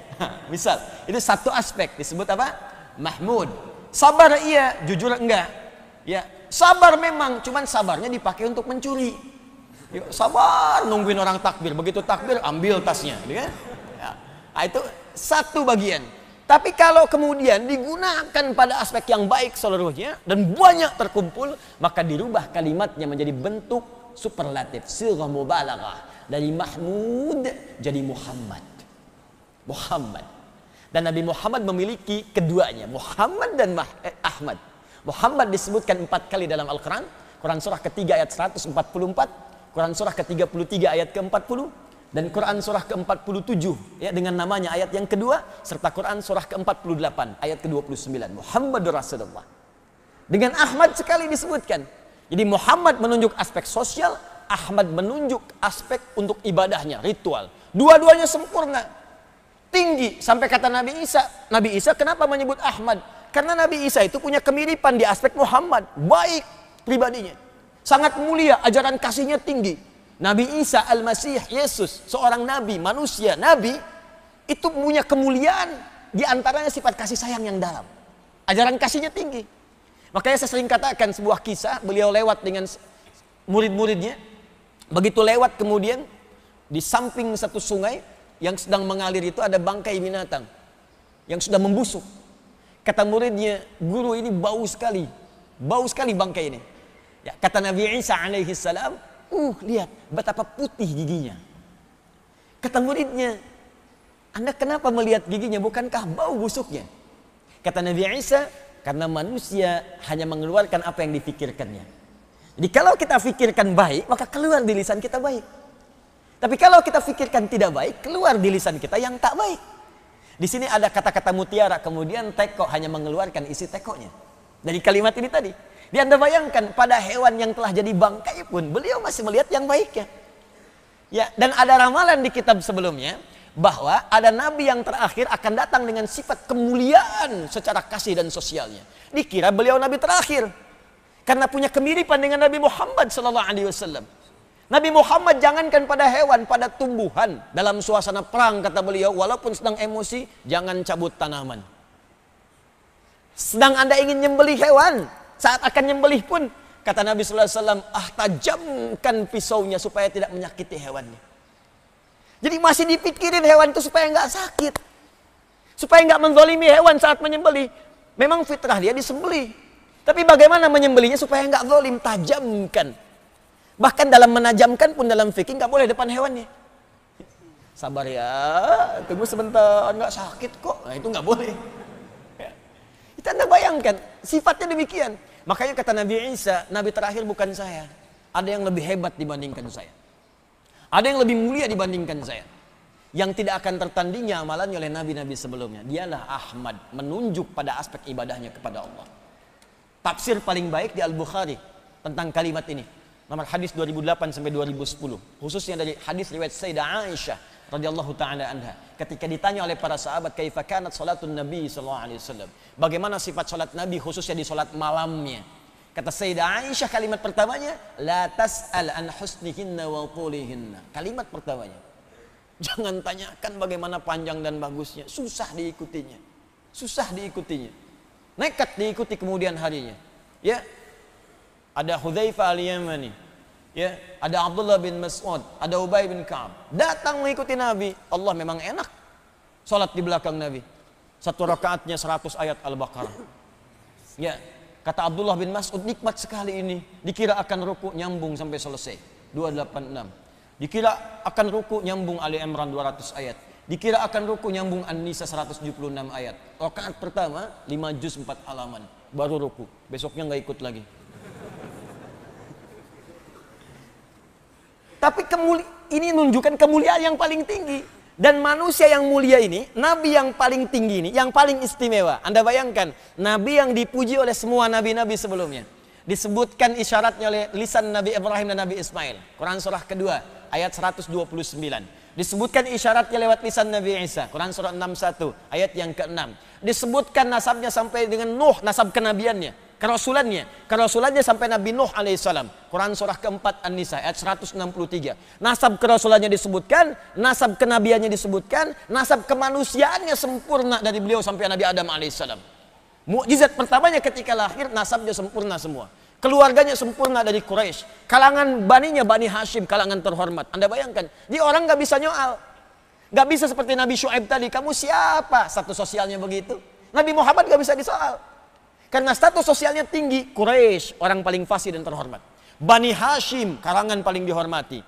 Misal, itu satu aspek disebut apa? Mahmud. Sabar iya, jujur enggak. Ya, sabar memang, cuman sabarnya dipakai untuk mencuri. Yuk, sabar nungguin orang takbir, begitu takbir ambil tasnya, gitu kan? Ya. Nah, itu satu bagian. Tapi kalau kemudian digunakan pada aspek yang baik seluruhnya dan banyak terkumpul, maka dirubah kalimatnya menjadi bentuk superlatif, sighah mubalaghah, dari Mahmud jadi Muhammad. Muhammad. Dan Nabi Muhammad memiliki keduanya, Muhammad dan Ahmad. Muhammad disebutkan 4 kali dalam Al-Quran, Quran surah ketiga ayat 144, Quran surah ke-33 ayat ke-40, dan Quran surah ke-47 ya dengan namanya ayat yang kedua, serta Quran surah ke-48 ayat ke-29. Muhammadur Rasulullah. Dengan Ahmad sekali disebutkan. Jadi Muhammad menunjuk aspek sosial, Ahmad menunjuk aspek untuk ibadahnya, ritual. Dua-duanya sempurna, tinggi. Sampai kata Nabi Isa kenapa menyebut Ahmad? Karena Nabi Isa itu punya kemiripan di aspek Muhammad. Baik pribadinya, sangat mulia, ajaran kasihnya tinggi. Nabi Isa Al-Masih, Yesus, seorang nabi, manusia, nabi, itu punya kemuliaan, di antaranya sifat kasih sayang yang dalam. Ajaran kasihnya tinggi. Makanya saya sering katakan sebuah kisah, beliau lewat dengan murid-muridnya. Begitu lewat kemudian, di samping satu sungai yang sedang mengalir itu ada bangkai binatang yang sudah membusuk. Kata muridnya, guru ini bau sekali bangkai ini. Ya, kata Nabi Isa alaihi salam, lihat betapa putih giginya. Kata muridnya, Anda kenapa melihat giginya, bukankah bau busuknya? Kata Nabi Isa, karena manusia hanya mengeluarkan apa yang dipikirkannya. Jadi kalau kita pikirkan baik, maka keluar di lisan kita baik. Tapi kalau kita pikirkan tidak baik, keluar di lisan kita yang tak baik. Di sini ada kata-kata mutiara, kemudian teko hanya mengeluarkan isi tekonya. Dari kalimat ini tadi. Jadi Anda bayangkan pada hewan yang telah jadi bangkai pun beliau masih melihat yang baiknya. Ya, dan ada ramalan di kitab sebelumnya bahwa ada nabi yang terakhir akan datang dengan sifat kemuliaan secara kasih dan sosialnya. Dikira beliau nabi terakhir karena punya kemiripan dengan Nabi Muhammad sallallahu alaihi wasallam. Nabi Muhammad jangankan pada hewan, pada tumbuhan, dalam suasana perang kata beliau, walaupun sedang emosi, jangan cabut tanaman. Sedang Anda ingin nyembelih hewan, saat akan nyembelih pun, kata Nabi sallallahu alaihi wasallam, tajamkan pisaunya supaya tidak menyakiti hewannya. Jadi masih dipikirin hewan itu supaya nggak sakit, supaya nggak menzalimi hewan saat menyembelih. Memang fitrah dia disembelih, tapi bagaimana menyembelihnya supaya nggak zalim? Tajamkan. Bahkan dalam menajamkan pun dalam fikih nggak boleh depan hewannya. Sabar ya, tunggu sebentar, nggak sakit kok. Nah, itu nggak boleh. Itu Anda bayangkan, sifatnya demikian. Makanya kata Nabi Isa, nabi terakhir bukan saya. Ada yang lebih hebat dibandingkan saya. Ada yang lebih mulia dibandingkan saya. Yang tidak akan tertandingi amalannya oleh nabi-nabi sebelumnya. Dialah Ahmad, menunjuk pada aspek ibadahnya kepada Allah. Tafsir paling baik di Al-Bukhari tentang kalimat ini. Nomor hadis 2008 sampai 2010. Khususnya dari hadis riwayat Sayyidah Aisyah radhiyallahu taala anha, ketika ditanya oleh para sahabat kaifa kanat salatun Nabi sallallahu alaihi wasallam, bagaimana sifat salat Nabi khususnya di salat malamnya, kata Sayyidah Aisyah kalimat pertamanya, la tas'al an husnihinna wa tulihinna. Kalimat pertamanya, jangan tanyakan bagaimana panjang dan bagusnya, susah diikutinya, nekat diikuti kemudian harinya. Ya, ada Hudzaifah al-Yamani, ya, ada Abdullah bin Mas'ud, ada Ubay bin Ka'ab, datang mengikuti Nabi. Allah memang enak salat di belakang Nabi. Satu rakaatnya 100 ayat Al-Baqarah. Ya, kata Abdullah bin Mas'ud, nikmat sekali ini. Dikira akan ruku nyambung sampai selesai 286. Dikira akan ruku nyambung Ali Imran 200 ayat. Dikira akan ruku nyambung An-Nisa 176 ayat. Rakaat pertama 5 juz 4 halaman, baru ruku. Besoknya nggak ikut lagi. Tapi ini menunjukkan kemuliaan yang paling tinggi. Dan manusia yang mulia ini, nabi yang paling tinggi ini, yang paling istimewa. Anda bayangkan, nabi yang dipuji oleh semua nabi-nabi sebelumnya. Disebutkan isyaratnya oleh lisan Nabi Ibrahim dan Nabi Ismail. Quran surah kedua, ayat 129. Disebutkan isyaratnya lewat lisan Nabi Isa. Quran surah 61, ayat yang ke-6. Disebutkan nasabnya sampai dengan Nuh, nasab kenabiannya. Kerasulannya sampai Nabi Nuh alaihissalam. Quran surah keempat An-Nisa ayat 163. Nasab kerasulannya disebutkan, nasab kenabiannya disebutkan, nasab kemanusiaannya sempurna dari beliau sampai Nabi Adam alaihissalam. Mukjizat pertamanya ketika lahir, nasabnya sempurna semua. Keluarganya sempurna dari Quraisy. Kalangan baninya Bani Hashim, kalangan terhormat. Anda bayangkan, dia orang nggak bisa nyoal. Nggak bisa seperti Nabi Syuaib tadi, kamu siapa? Status sosialnya begitu. Nabi Muhammad nggak bisa disoal. Karena status sosialnya tinggi, Quraisy orang paling fasih dan terhormat. Bani Hashim kalangan paling dihormati.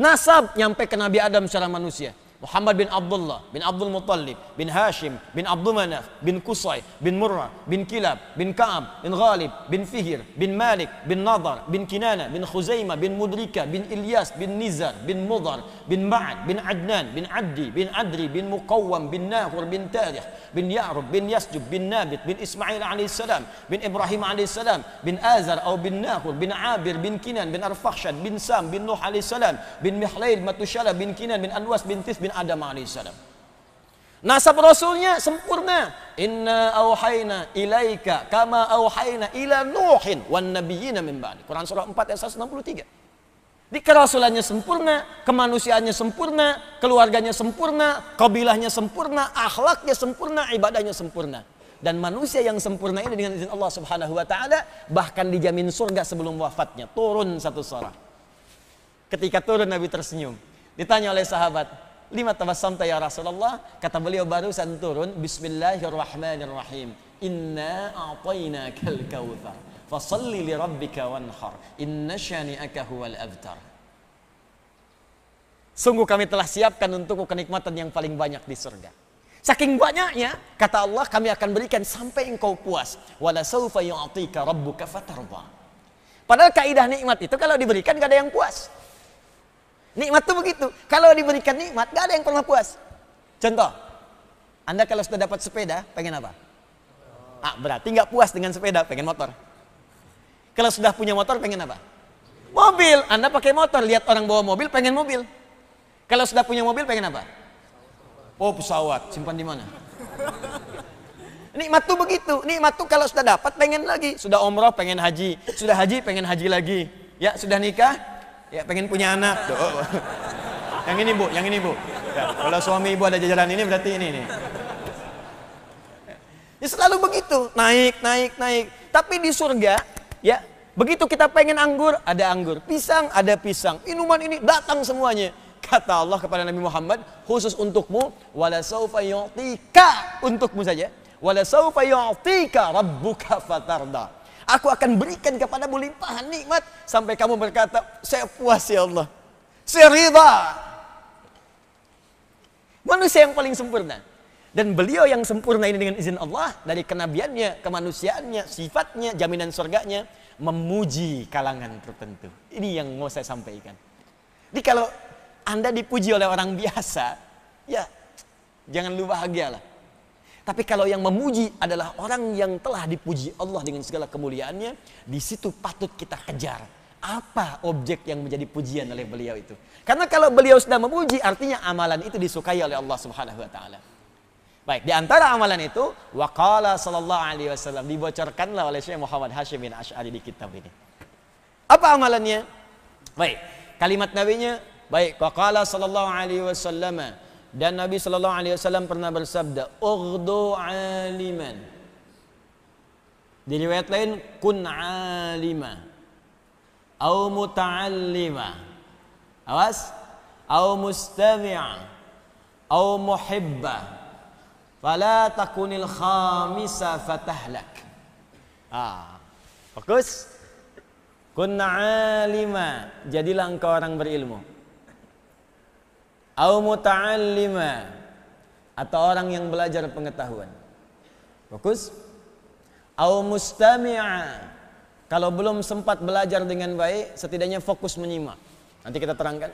Nasab nyampe ke Nabi Adam secara manusia. Muhammad bin Abdullah, bin Abdul Muttalib, bin Hashim, bin Abdul Manaf, bin Qusay, bin Murrah, bin Kilab, bin Ka'ab, bin Ghalib, bin Fihir, bin Malik, bin Nadar, bin Kinana, bin Khuzaimah, bin Mudrika, bin Ilyas, bin Nizar, bin Mudar, bin Ma'ad, bin Adnan, bin Abdi, bin Adri, bin Muqawwam, bin Nahur, bin Tarikh, bin Ya'rub, bin Yasjub, bin Nabit, bin Ismail alaihissalam, bin Ibrahim alaihissalam, bin Azar atau bin Nahur, bin Abir, bin Kinan, bin Arfakhshad, bin Sam, bin Nuh alaihissalam, bin Mihlail, Matushala, bin Kinan, bin Anwas, bin Tis, bin Adam alaihissalam. Nasab Rasulnya sempurna. Inna auhayna ilaika kama auhayna ila Nuhin wan nabiyyina min ba'di. Quran surah 4 ayat 163. Di kerasulannya sempurna, kemanusiaannya sempurna, keluarganya sempurna, kabilahnya sempurna, akhlaknya sempurna, ibadahnya sempurna. Dan manusia yang sempurna ini dengan izin Allah Subhanahu wa taala bahkan dijamin surga sebelum wafatnya. Turun satu surah. Ketika turun Nabi tersenyum. Ditanya oleh sahabat, "Lima tabassamta ya Rasulullah?" Kata beliau, barusan turun, Bismillahirrahmanirrahim. Inna a'tainakal kautsar. Fasalli li rabbika wanhar. Inna syani'aka huwal abtar. Sungguh kami telah siapkan untukmu kenikmatan yang paling banyak di surga. Saking banyaknya, kata Allah, kami akan berikan sampai engkau puas. Wala sawfa yu'tika rabbuka fatarda. Padahal kaidah nikmat itu kalau diberikan gak ada yang puas. Nikmat itu begitu. Kalau diberikan nikmat, gak ada yang pernah puas. Contoh, Anda kalau sudah dapat sepeda, pengen apa? Berarti gak puas dengan sepeda, pengen motor. Kalau sudah punya motor, pengen apa? Mobil. Anda pakai motor, lihat orang bawa mobil, pengen mobil. Kalau sudah punya mobil, pengen apa? Oh, pesawat. Simpan di mana? Nikmat tuh begitu. Nikmat tuh kalau sudah dapat, pengen lagi. Sudah umroh, pengen haji. Sudah haji, pengen haji lagi. Ya, sudah nikah, ya pengen punya anak. Yang ini bu, yang ini bu. Ya, kalau suami ibu ada jajaran ini berarti ini nih. Ya, selalu begitu, naik, naik, naik. Tapi di surga, ya begitu kita pengen anggur, ada anggur. Pisang, ada pisang. Minuman ini datang semuanya. Kata Allah kepada Nabi Muhammad, khusus untukmu, wala saufa yu'tika, untukmu saja. Wala saufa yu'tika rabbuka fatarda. Aku akan berikan kepadamu limpahan nikmat sampai kamu berkata, saya puas ya Allah. Saya ridha. Manusia yang paling sempurna. Dan beliau yang sempurna ini dengan izin Allah, dari kenabiannya, kemanusiaannya, sifatnya, jaminan surganya, memuji kalangan tertentu. Ini yang mau saya sampaikan. Jadi kalau Anda dipuji oleh orang biasa, ya jangan lu bahagialah. Tapi kalau yang memuji adalah orang yang telah dipuji Allah dengan segala kemuliaannya, di situ patut kita kejar. Apa objek yang menjadi pujian oleh beliau itu? Karena kalau beliau sudah memuji, artinya amalan itu disukai oleh Allah Subhanahu wa taala. Baik, di antara amalan itu, waqala sallallahu alaihi wasallam, dibocorkanlah oleh Syekh Muhammad Hashim bin Asy'ari di kitab ini. Apa amalannya? Baik, kalimat nabinya, baik, waqala sallallahu alaihi wasallam, dan Nabi sallallahu alaihi wasallam pernah bersabda, ughdu aliman. Di riwayat lain, kun alima au muta'allima. Awas, au mustami'a au muhibba. Fala takunil khamisa fatahlak. Fokus. Kun alima, jadilah engkau orang berilmu. Au muta'allima, atau orang yang belajar pengetahuan. Fokus. Au mustami'a, kalau belum sempat belajar dengan baik, setidaknya fokus menyimak. Nanti kita terangkan.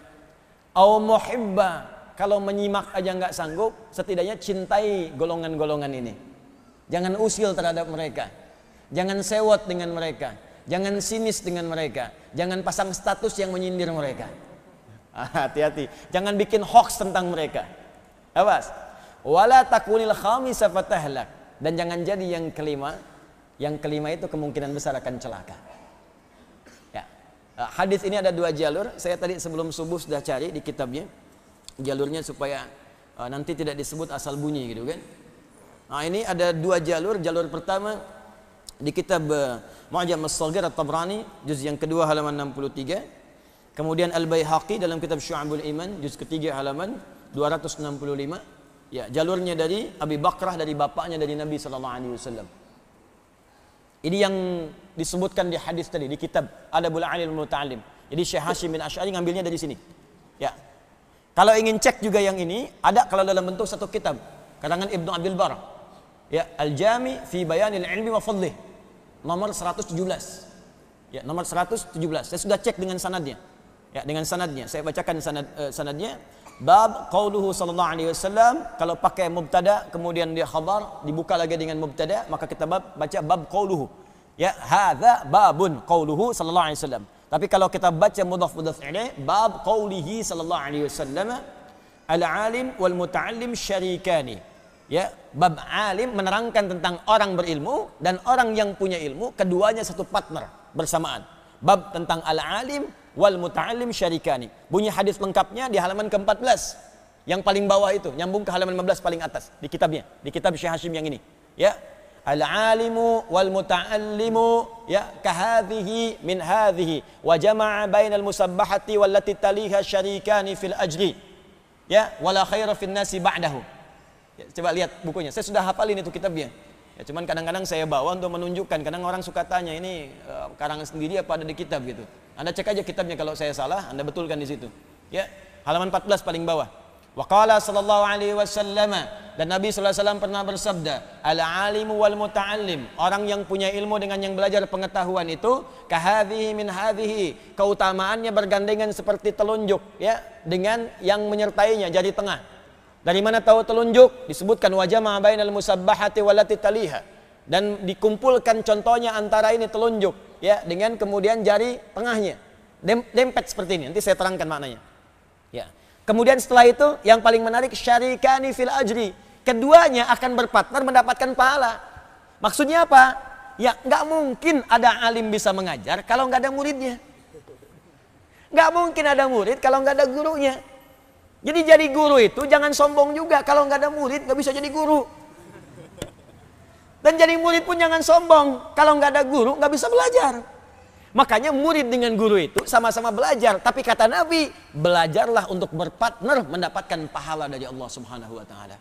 Au muhibba, kalau menyimak aja nggak sanggup, setidaknya cintai golongan-golongan ini. Jangan usil terhadap mereka. Jangan sewot dengan mereka. Jangan sinis dengan mereka. Jangan pasang status yang menyindir mereka. Hati-hati. Jangan bikin hoax tentang mereka. Awas. Wala takunil khamisa fatahlak. Dan jangan jadi yang kelima. Yang kelima itu kemungkinan besar akan celaka. Ya. Hadis ini ada dua jalur. Saya tadi sebelum subuh sudah cari di kitabnya. Jalurnya supaya nanti tidak disebut asal bunyi gitu kan. Nah, ini ada dua jalur. Jalur pertama di kitab Mu'jam as-Saghir At-Tabrani juz yang kedua halaman 63. Kemudian Al-Baihaqi dalam kitab Syu'abul Iman juz ketiga halaman 265. Ya, jalurnya dari Abi Bakrah, dari bapaknya dari Nabi sallallahu alaihi wasallam. Ini yang disebutkan di hadis tadi di kitab Adabul Alim Muta'allim. Jadi Syekh Hashim bin Asy'ari ngambilnya dari sini. Ya. Kalau ingin cek juga yang ini, ada kalau dalam bentuk satu kitab karangan Ibnu Abdul Bar. Ya, Al-Jami fi Bayanil Ilmi wa Fadlih. Nomor 117. Ya, nomor 117. Saya sudah cek dengan sanadnya. Ya, dengan sanadnya. Saya bacakan sanadnya. Bab qauluhu sallallahu alaihi wasallam, kalau pakai mubtada kemudian dia khabar, dibuka lagi dengan mubtada, maka kita baca bab qauluhu. Ya, hadza babun qauluhu sallallahu alaihi wasallam. Tapi kalau kita baca mudhaf ilaih, bab qaulihi sallallahu alaihi wasallam, al-alim wal muta'allim syarikani. Ya, bab alim menerangkan tentang orang berilmu dan orang yang punya ilmu, keduanya satu partner bersamaan. Bab tentang al-alim wal muta'allim syarikani. Bunyi hadis lengkapnya di halaman ke-14. Yang paling bawah itu, nyambung ke halaman 15 paling atas di kitabnya, di kitab Syekh Hashim yang ini. Ya. Al-alimu wal muta'allimu ya kahadhihi min hadhihi wa jama'a bainal musabbahati wallati taliha syarikani fil ajri. Ya, wala khaira fin nasi ba'dahu. Ya, coba lihat bukunya. Saya sudah hafalin itu kitabnya. Ya, cuman kadang-kadang saya bawa untuk menunjukkan. Kadang orang suka tanya, ini karangan sendiri apa ada di kitab gitu. Anda cek aja kitabnya, kalau saya salah, Anda betulkan di situ. Ya, halaman 14 paling bawah. Wa qala sallallahu alaihi wasallam, dan Nabi sallallahu alaihi wasallam pernah bersabda, al-alimu wal muta'allim, orang yang punya ilmu dengan yang belajar pengetahuan itu, kahadhihi min hadhihi, keutamaannya bergandengan seperti telunjuk, ya, dengan yang menyertainya, jari tengah. Dari mana tahu telunjuk? Disebutkan wajah ma bainal musabbahati wallati taliha, dan dikumpulkan contohnya antara ini telunjuk, ya, dengan kemudian jari tengahnya dempet seperti ini. Nanti saya terangkan maknanya. Ya. Kemudian setelah itu yang paling menarik, syarikani fil ajri, keduanya akan berpartner mendapatkan pahala. Maksudnya apa? Ya, nggak mungkin ada alim bisa mengajar kalau nggak ada muridnya. Nggak mungkin ada murid kalau nggak ada gurunya. Jadi jadi guru itu jangan sombong juga, kalau nggak ada murid nggak bisa jadi guru. Dan jadi murid pun jangan sombong, kalau nggak ada guru nggak bisa belajar. Makanya murid dengan guru itu sama-sama belajar. Tapi kata Nabi, belajarlah untuk berpartner mendapatkan pahala dari Allah Subhanahu wa taala.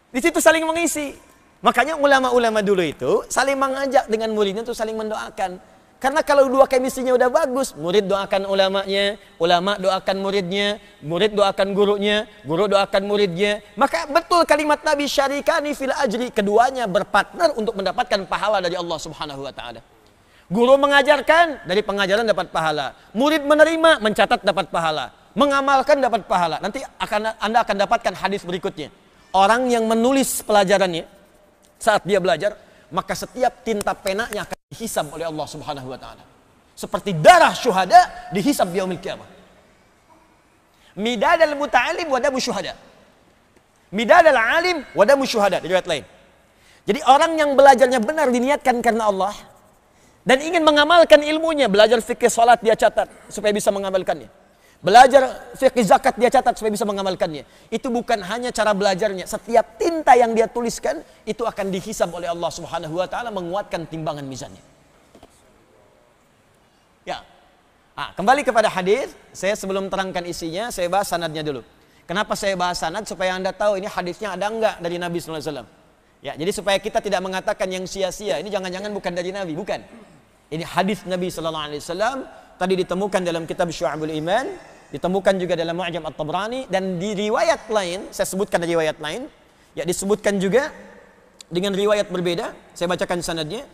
Di situ saling mengisi. Makanya ulama-ulama dulu itu saling mengajak dengan muridnya untuk saling mendoakan. Karena kalau dua kemisinya udah bagus, murid doakan ulamanya, ulama doakan muridnya, murid doakan gurunya, guru doakan muridnya. Maka betul kalimat Nabi, syarikani fil ajri, keduanya berpartner untuk mendapatkan pahala dari Allah Subhanahu wa taala. Guru mengajarkan, dari pengajaran dapat pahala. Murid menerima, mencatat dapat pahala. Mengamalkan dapat pahala. Nanti Anda akan dapatkan hadis berikutnya. Orang yang menulis pelajarannya saat dia belajar, maka setiap tinta penanya akan dihisab oleh Allah Subhanahu wa taala. Seperti darah syuhada dihisab di yaumil qiyamah. Midadal muta'alim wa damu syuhada. Midadal alim wa damu syuhada, di riwayat lain. Jadi orang yang belajarnya benar diniatkan karena Allah dan ingin mengamalkan ilmunya, belajar fikih salat dia catat supaya bisa mengamalkannya. Belajar fikih zakat dia catat supaya bisa mengamalkannya. Itu bukan hanya cara belajarnya, setiap tinta yang dia tuliskan itu akan dihisab oleh Allah Subhanahu wa taala, menguatkan timbangan mizannya. Ya. Kembali kepada hadis, saya sebelum terangkan isinya, saya bahas sanadnya dulu. Kenapa saya bahas sanad? Supaya Anda tahu ini hadisnya ada enggak dari Nabi sallallahu alaihi wasallam. Ya, jadi supaya kita tidak mengatakan yang sia-sia, ini jangan-jangan bukan dari Nabi, bukan. Ini hadis Nabi sallallahu alaihi wasallam, tadi ditemukan dalam kitab Syu'abul Iman, ditemukan juga dalam Mu'jam At-Tabrani, dan di riwayat lain, saya sebutkan riwayat lain, ya disebutkan juga dengan riwayat berbeda. Saya bacakan sanadnya.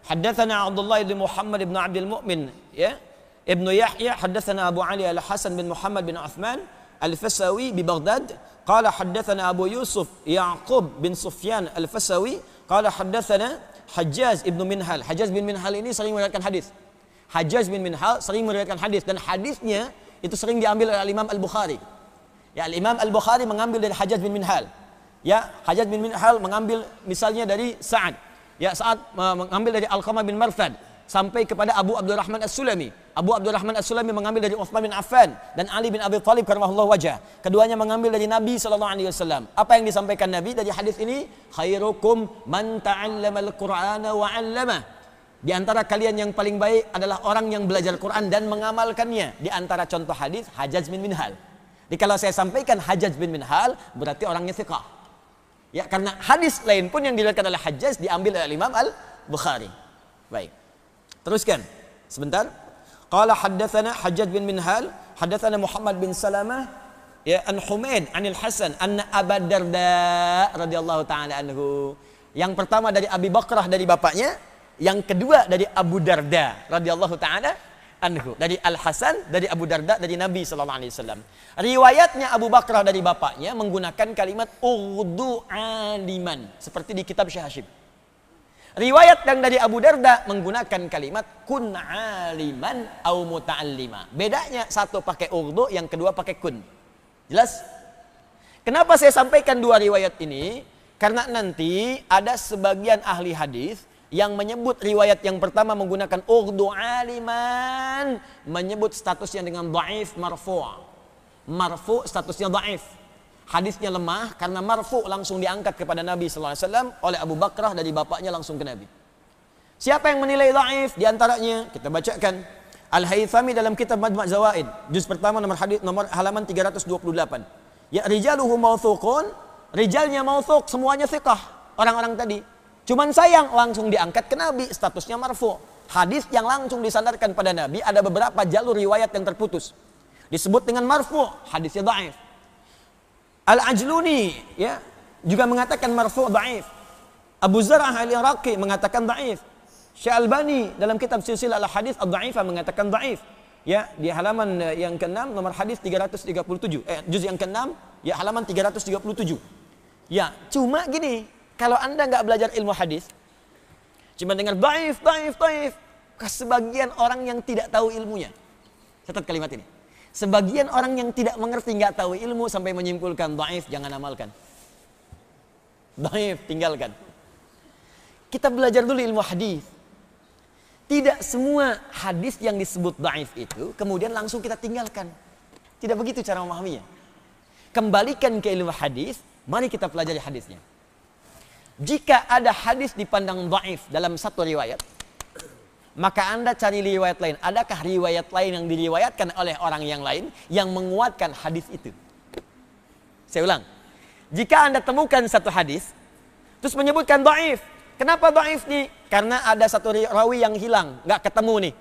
Haddatsana Abdullah bin Muhammad bin Abdul Mu'min, ya, Ibnu Yahya, haddatsana Abu Ali Al-Hasan bin Muhammad bin Uthman Al-Fasawi bi Baghdad, qala haddatsana Abu Yusuf Ya'qub bin Sufyan Al-Fasawi, qala haddatsana Hajjaj ibnu Minhal. Hajjaj bin Minhal ini sering meriwayatkan hadis. Hajjaj bin Minhal sering meriwayatkan hadis, dan hadisnya itu sering diambil oleh Imam Al-Bukhari. Ya, Imam Al-Bukhari mengambil dari Hajjaj bin Minhal. Ya, Hajjaj bin Minhal mengambil misalnya dari Sa'ad. Ya, Sa'ad mengambil dari Alqamah bin Marthad sampai kepada Abu Abdurrahman As-Sulami. Abu Abdurrahman As-Sulami mengambil dari Uthman bin Affan dan Ali bin Abi Thalib karramallahu wajah. Keduanya mengambil dari Nabi sallallahu alaihi wasallam. Apa yang disampaikan Nabi dari hadis ini? Khairukum man ta'allamal Qur'ana wa 'allamah. Di antara kalian yang paling baik adalah orang yang belajar Quran dan mengamalkannya. Di antara contoh hadis Hajjaj bin Minhal. Jadi kalau saya sampaikan Hajjaj bin Minhal, berarti orangnya thiqah. Ya, karena hadis lain pun yang diriwayatkan oleh Hajjaj diambil oleh Imam Al-Bukhari. Baik. Teruskan sebentar. Qala haddatsana Hajjaj bin Minhal hadatsana Muhammad bin Salamah ya an Humaid anil Hasan anna Abu Darda radhiyallahu taala anhu. Yang pertama dari Abi Bakrah dari bapaknya, yang kedua dari Abu Darda radhiyallahu taala anhu, dari Al Hasan dari Abu Darda dari Nabi sallallahu alaihi wasallam. Riwayatnya Abu Bakrah dari bapaknya menggunakan kalimat ughdu aliman seperti di kitab Syekh Hashim. Riwayat yang dari Abu Darda menggunakan kalimat kun aliman au muta'allima. Bedanya satu pakai ughdu, yang kedua pakai kun. Jelas? Kenapa saya sampaikan dua riwayat ini? Karena nanti ada sebagian ahli hadis yang menyebut riwayat yang pertama menggunakan ughdu aliman, menyebut statusnya dengan dhaif marfu'. Marfu' statusnya dhaif. Hadisnya lemah karena marfu' langsung diangkat kepada Nabi sallallahu alaihi wasallam oleh Abu Bakrah dari bapaknya langsung ke Nabi. Siapa yang menilai dhaif? Di antaranya kita bacakan Al-Haythami dalam kitab Majma' Zawaid, juz pertama nomor halaman 328. Ya rijaluhu mawthuqun, rijalnya mawthuq, semuanya thiqah, orang-orang tadi. Cuman sayang langsung diangkat ke Nabi, statusnya marfu'. Hadis yang langsung disandarkan pada Nabi ada beberapa jalur riwayat yang terputus. Disebut dengan marfu', hadisnya dhaif. Al-Ajluni ya juga mengatakan marfu' dhaif. Abu Zar'ah al-Iraqi mengatakan dhaif. Syekh Albani dalam kitab Silsilah al-Hadits ad-Dha'ifah mengatakan dhaif. Ya, di halaman yang ke-6 nomor hadis 337. Juz yang ke-6 ya halaman 337. Ya, cuma gini, kalau Anda nggak belajar ilmu hadis, cuma dengar dhaif, sebagian orang yang tidak tahu ilmunya. Catat kalimat ini. Sebagian orang yang tidak mengerti, nggak tahu ilmu sampai menyimpulkan dhaif, jangan amalkan. Dhaif, tinggalkan. Kita belajar dulu ilmu hadis. Tidak semua hadis yang disebut dhaif itu kemudian langsung kita tinggalkan. Tidak begitu cara memahaminya. Kembalikan ke ilmu hadis, mari kita pelajari hadisnya. Jika ada hadis dipandang dhaif dalam satu riwayat, maka Anda cari riwayat lain. Adakah riwayat lain yang diriwayatkan oleh orang yang lain yang menguatkan hadis itu? Saya ulang. Jika Anda temukan satu hadis, terus menyebutkan dhaif. Kenapa dhaif nih? Karena ada satu rawi yang hilang, nggak ketemu nih.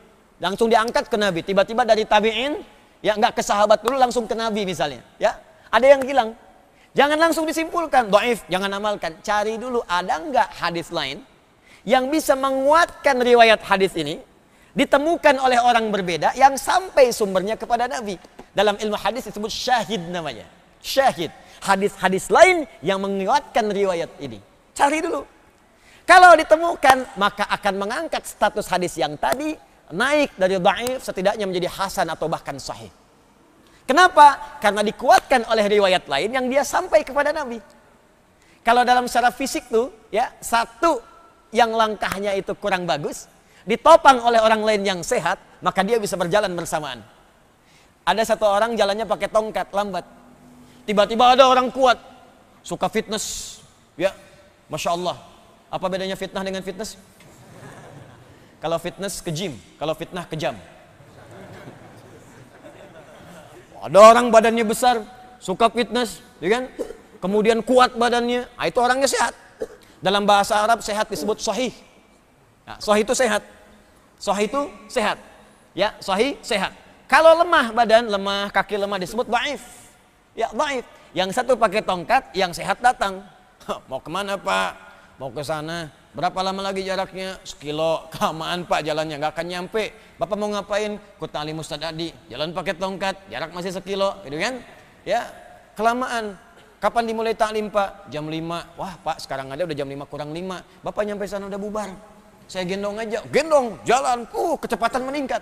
Langsung diangkat ke Nabi. Tiba-tiba dari tabi'in, ya nggak ke sahabat dulu, langsung ke Nabi misalnya. Ya, ada yang hilang. Jangan langsung disimpulkan dhaif, jangan amalkan. Cari dulu ada nggak hadis lain yang bisa menguatkan riwayat hadis ini, ditemukan oleh orang berbeda yang sampai sumbernya kepada Nabi. Dalam ilmu hadis disebut syahid namanya. Syahid. Hadis-hadis lain yang menguatkan riwayat ini. Cari dulu. Kalau ditemukan, maka akan mengangkat status hadis yang tadi naik dari dhaif setidaknya menjadi hasan atau bahkan sahih. Kenapa? Karena dikuatkan oleh riwayat lain yang dia sampai kepada Nabi. Kalau dalam secara fisik tuh, ya satu yang langkahnya itu kurang bagus, ditopang oleh orang lain yang sehat, maka dia bisa berjalan bersamaan. Ada satu orang jalannya pakai tongkat, lambat. Tiba-tiba ada orang kuat, suka fitness, ya, Masya Allah. Apa bedanya fitnah dengan fitness? Kalau fitness ke gym, kalau fitnah ke jam. Ada orang badannya besar, suka fitness, ya kan? Kemudian kuat badannya, itu orangnya sehat. Dalam bahasa Arab sehat disebut sahih. Nah, sahih itu sehat. Sahih itu sehat. Ya, sahih sehat. Kalau lemah badan, lemah, kaki lemah disebut dhaif. Ya, dhaif. Yang satu pakai tongkat, yang sehat datang. Mau kemana Pak? Mau ke sana. Berapa lama lagi jaraknya? 1 kilo. Kelamaan Pak jalannya, nggak akan nyampe. Bapak mau ngapain? Ikut ta'lim Ustaz Adi. Jalan pakai tongkat, jarak masih 1 kilo. Gitu kan? Ya, kelamaan. Kapan dimulai taklim Pak? Jam 5. Wah Pak, sekarang ada udah jam 5 kurang 5. Bapak nyampe sana udah bubar. Saya gendong aja. Gendong, jalan. Kecepatan meningkat.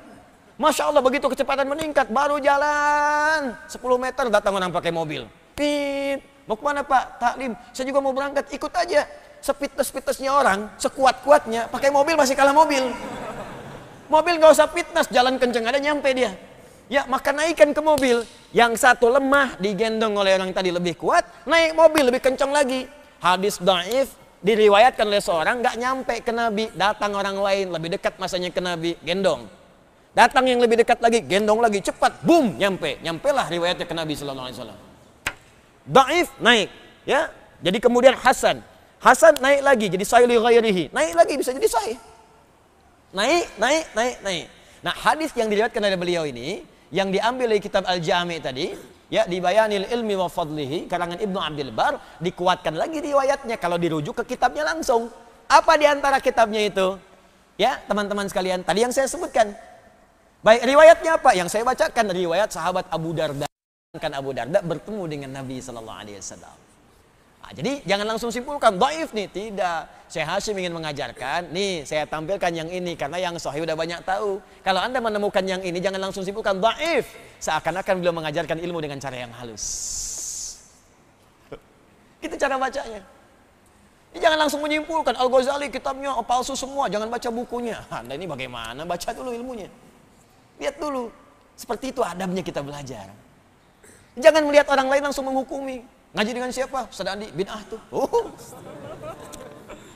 Masya Allah, begitu kecepatan meningkat, baru jalan 10 meter datang orang pakai mobil. Pit. Mau kemana Pak? Taklim. Saya juga mau berangkat, ikut aja. Sepitness-pitnessnya orang, sekuat-kuatnya, pakai mobil masih kalah mobil. Mobil gak usah fitness, jalan kenceng ada nyampe dia. Ya, maka naikkan ke mobil. Yang satu lemah digendong oleh orang tadi lebih kuat, naik mobil lebih kencang lagi. Hadis dhaif diriwayatkan oleh seorang, nggak nyampe ke Nabi, datang orang lain lebih dekat masanya ke Nabi, gendong. Datang yang lebih dekat lagi, gendong lagi, cepat, boom, nyampelah riwayatnya ke Nabi sallallahu alaihi wasallam. Dhaif naik, ya. Jadi kemudian hasan naik lagi jadi sahih li ghairihi, naik lagi bisa jadi sahih. Naik. Nah, hadis yang diriwayatkan oleh beliau ini yang diambil dari kitab Al-Jami' tadi, ya, di Bayanil Ilmi wa Fadlihi karangan Ibnu Abdul Bar, dikuatkan lagi riwayatnya kalau dirujuk ke kitabnya langsung. Apa di antara kitabnya itu? Ya, teman-teman sekalian, tadi yang saya sebutkan. Baik, riwayatnya apa? Yang saya bacakan riwayat sahabat Abu Darda. Kan Abu Darda bertemu dengan Nabi sallallahu alaihi wasallam. Nah, jadi jangan langsung simpulkan dhaif nih, tidak. Syekh Hasyim ingin mengajarkan, nih saya tampilkan yang ini karena yang sahih udah banyak tahu. Kalau Anda menemukan yang ini jangan langsung simpulkan dhaif, seakan-akan beliau mengajarkan ilmu dengan cara yang halus. Itu cara bacanya. Jangan langsung menyimpulkan Al-Ghazali kitabnya palsu semua, jangan baca bukunya. Anda ini bagaimana? Baca dulu ilmunya. Lihat dulu. Seperti itu adabnya kita belajar. Jangan melihat orang lain langsung menghukumi. Ngaji dengan siapa? Ustaz Andi, bid'ah tuh. Oh.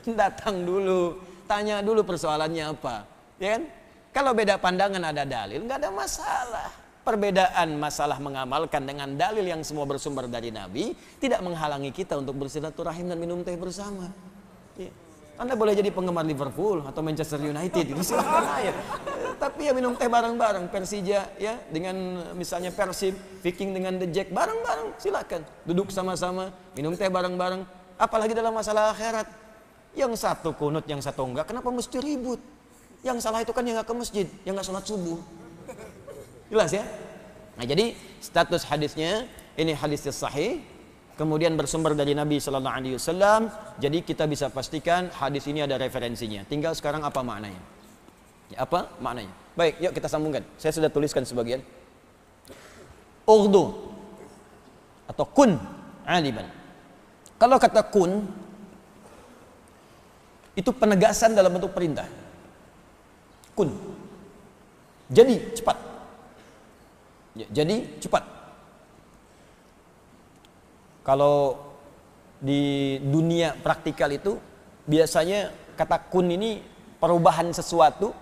Datang dulu, tanya dulu persoalannya apa. Ya kan? Kalau beda pandangan ada dalil, nggak ada masalah. Perbedaan masalah mengamalkan dengan dalil yang semua bersumber dari Nabi tidak menghalangi kita untuk bersilaturahim dan minum teh bersama. Ya. Anda boleh jadi penggemar Liverpool atau Manchester United, silahkan aja. Tapi ya minum teh bareng-bareng, Persija ya dengan misalnya Persib, Viking dengan The Jack bareng-bareng, silakan. Duduk sama-sama, minum teh bareng-bareng. Apalagi dalam masalah akhirat. Yang satu kunut, yang satu enggak, kenapa mesti ribut? Yang salah itu kan yang enggak ke masjid, yang enggak sholat subuh. Jelas ya? Nah, jadi status hadisnya ini hadis sahih. Kemudian bersumber dari Nabi Sallallahu Alaihi Wasallam. Jadi kita bisa pastikan hadis ini ada referensinya. Tinggal sekarang apa maknanya? Ya, apa maknanya? Baik, yuk kita sambungkan. Saya sudah tuliskan sebagian. Urdu atau kun aliman. Kalau kata kun itu penegasan dalam bentuk perintah. Kun. Jadi cepat. Ya, jadi cepat. Kalau di dunia praktikal itu biasanya kata kun ini perubahan sesuatu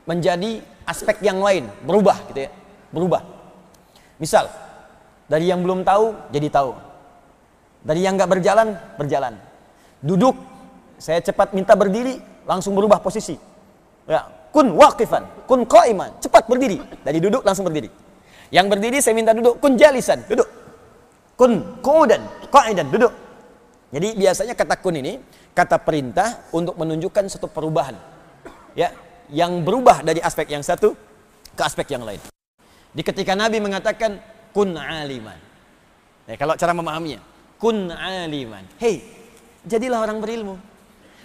menjadi aspek yang lain, berubah gitu ya, berubah. Misal dari yang belum tahu jadi tahu, dari yang nggak berjalan berjalan. Duduk, saya cepat minta berdiri, langsung berubah posisi. Ya, kun waqifan, kun qaiman, cepat berdiri, dari duduk langsung berdiri. Yang berdiri saya minta duduk, kun jalisan, duduk. Kun qu'udan, qa'idan, duduk. Jadi biasanya kata kun ini kata perintah untuk menunjukkan satu perubahan. Ya, yang berubah dari aspek yang satu ke aspek yang lain. Di ketika Nabi mengatakan kun aliman. Ya, kalau cara memahaminya, kun aliman. Hei, jadilah orang berilmu.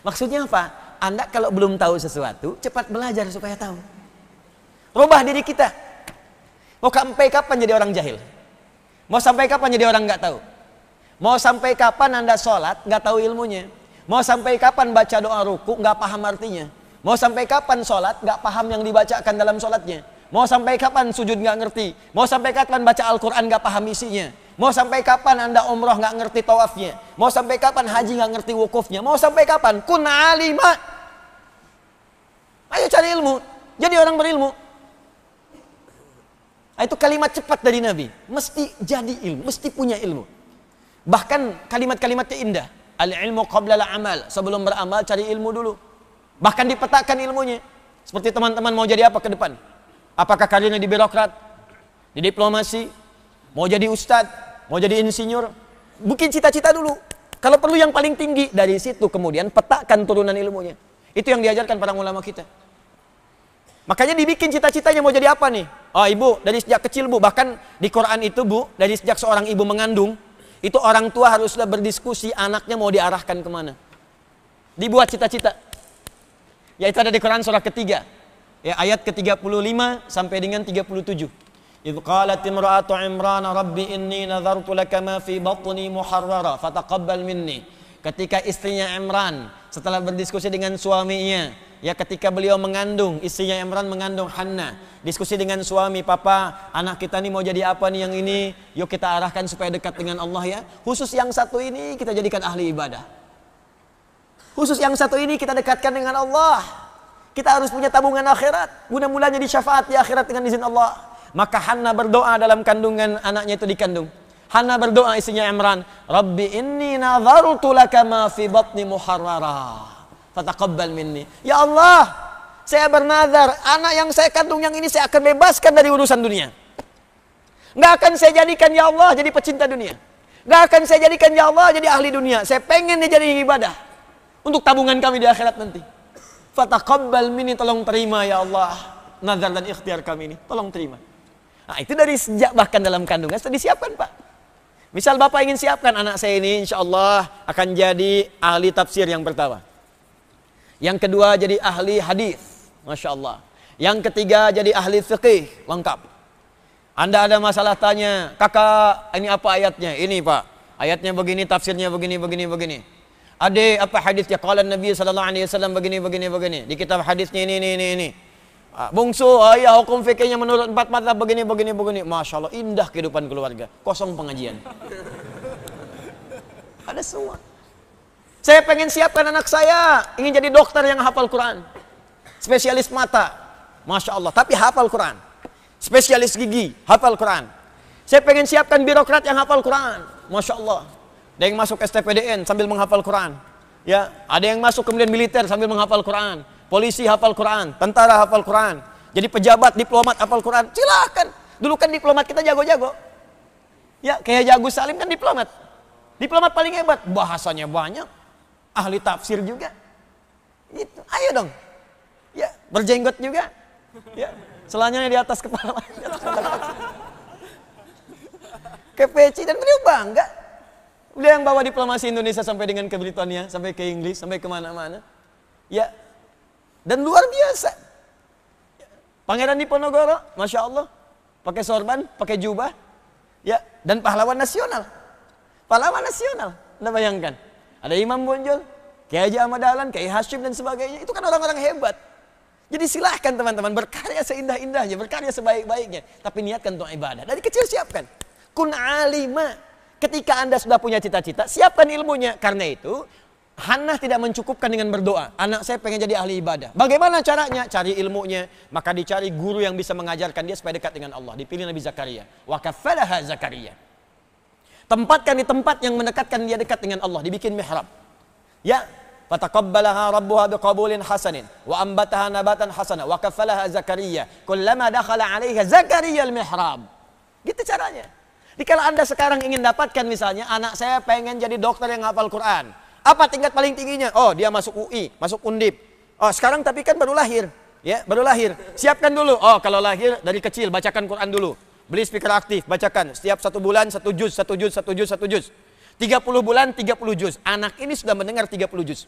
Maksudnya apa? Anda kalau belum tahu sesuatu, cepat belajar supaya tahu. Rubah diri kita. Mau sampai kapan jadi orang jahil? Mau sampai kapan jadi orang nggak tahu? Mau sampai kapan Anda sholat nggak tahu ilmunya? Mau sampai kapan baca doa ruku nggak paham artinya? Mau sampai kapan sholat nggak paham yang dibacakan dalam sholatnya? Mau sampai kapan sujud nggak ngerti? Mau sampai kapan baca Al-Quran nggak paham isinya? Mau sampai kapan Anda umroh nggak ngerti tawafnya? Mau sampai kapan haji nggak ngerti wukufnya? Mau sampai kapan? Kun alima. Ayo cari ilmu, jadi orang berilmu. Itu kalimat cepat dari Nabi. Mesti jadi ilmu, mesti punya ilmu. Bahkan kalimat-kalimatnya indah. Al-ilmu qabla al-amal. Sebelum beramal cari ilmu dulu. Bahkan dipetakan ilmunya. Seperti teman-teman mau jadi apa ke depan? Apakah karirnya di birokrat? Di diplomasi? Mau jadi ustadz? Mau jadi insinyur? Bikin cita-cita dulu. Kalau perlu yang paling tinggi. Dari situ kemudian petakan turunan ilmunya. Itu yang diajarkan para ulama kita. Makanya dibikin cita-citanya mau jadi apa nih? Oh ibu, dari sejak kecil bu, bahkan di Quran itu bu, dari sejak seorang ibu mengandung, itu orang tua haruslah berdiskusi anaknya mau diarahkan kemana. Dibuat cita-cita. Yaitu ada di Quran surah ketiga. Ya, ayat ke-35 sampai dengan 37. Idh qalat imra'atu Imran rabbi inni nadhartu laka ma fi batni muharrara fataqabbal minni. Ketika istrinya Imran setelah berdiskusi dengan suaminya, ya ketika beliau mengandung, istrinya Imran mengandung Hanna, diskusi dengan suami, papa, anak kita nih mau jadi apa nih yang ini, yuk kita arahkan supaya dekat dengan Allah ya. Khusus yang satu ini kita jadikan ahli ibadah. Khusus yang satu ini kita dekatkan dengan Allah. Kita harus punya tabungan akhirat, guna-mulanya di syafaat di akhirat dengan izin Allah. Maka Hanna berdoa dalam kandungan anaknya itu dikandung. Hanna berdoa istrinya Imran, Rabbi inni nadhartu laka ma fi batni muharrara fataqabbal minni. Ya Allah, saya bernazar, anak yang saya kandung yang ini saya akan bebaskan dari urusan dunia. Nggak akan saya jadikan ya Allah jadi pecinta dunia. Nggak akan saya jadikan ya Allah jadi ahli dunia. Saya pengen dia jadi ibadah untuk tabungan kami di akhirat nanti. Fataqabbal minni, tolong terima ya Allah nazar dan ikhtiar kami ini, tolong terima. Nah, itu dari sejak bahkan dalam kandungan sudah disiapkan, Pak. Misal Bapak ingin siapkan anak saya ini insya Allah akan jadi ahli tafsir yang pertama. Yang kedua jadi ahli hadis, Masya Allah. Yang ketiga jadi ahli fiqih, lengkap. Anda ada masalah tanya, kakak ini apa ayatnya? Ini Pak, ayatnya begini, tafsirnya begini, begini, begini. Adik apa hadisnya? Qala Nabi sallallahu alaihi wasallam begini, begini, begini. Di kitab hadisnya ini. Bungsu, ya hukum fikihnya menurut 4 mazhab begini, begini, begini. Masya Allah, indah kehidupan keluarga. Kosong pengajian. Ada semua. Saya pengen siapkan anak saya, ingin jadi dokter yang hafal Quran. Spesialis mata, Masya Allah, tapi hafal Quran. Spesialis gigi, hafal Quran. Saya pengen siapkan birokrat yang hafal Quran. Masya Allah. Ada yang masuk STPDN sambil menghafal Quran. Ya, ada yang masuk kemudian militer sambil menghafal Quran. Polisi hafal Quran, tentara hafal Quran. Jadi pejabat, diplomat hafal Quran. Silakan. Dulu kan diplomat kita jago-jago. Ya, kayak Agus Salim kan diplomat. Diplomat paling hebat, bahasanya banyak. Ahli tafsir juga. Gitu. Ayo dong. Ya, berjenggot juga. Ya, selanjutnya di atas kepala. Ke PC dan beliau bangga. Beliau yang bawa diplomasi Indonesia sampai dengan ke Britania, sampai ke Inggris, sampai kemana-mana. Ya, dan luar biasa. Pangeran Diponegoro, Masya Allah, pakai sorban, pakai jubah, ya, dan pahlawan nasional. Pahlawan nasional, Anda bayangkan. Ada Imam Bonjol, Kiai Haji Ahmad Dahlan, Kiai Hashim dan sebagainya. Itu kan orang-orang hebat. Jadi silahkan teman-teman berkarya seindah-indahnya, berkarya sebaik-baiknya, tapi niatkan untuk ibadah. Dari kecil siapkan. Kun alima. Ketika Anda sudah punya cita-cita, siapkan ilmunya. Karena itu, Hannah tidak mencukupkan dengan berdoa. Anak saya pengen jadi ahli ibadah. Bagaimana caranya? Cari ilmunya. Maka dicari guru yang bisa mengajarkan dia supaya dekat dengan Allah. Dipilih Nabi Zakaria. Wa kafalaha Zakaria. Tempatkan di tempat yang mendekatkan dia dekat dengan Allah. Dibikin mihrab. Ya. Fataqabbalaha rabbuha biqabulin hasanin. Wa ambataha nabatan hasana. Wa kafalaha Zakaria. Kullama dakhala alaiha Zakaria al-mihrab. Gitu caranya. Jadi kalau Anda sekarang ingin dapatkan misalnya, anak saya pengen jadi dokter yang hafal Quran. Apa tingkat paling tingginya? Oh, dia masuk UI, masuk Undip. Oh, sekarang tapi kan baru lahir. Ya, baru lahir. Siapkan dulu. Oh, kalau lahir dari kecil bacakan Quran dulu. Beli speaker aktif, bacakan. Setiap 1 bulan 1 juz, 1 juz, 1 juz, 1 juz. 30 bulan 30 juz. Anak ini sudah mendengar 30 juz.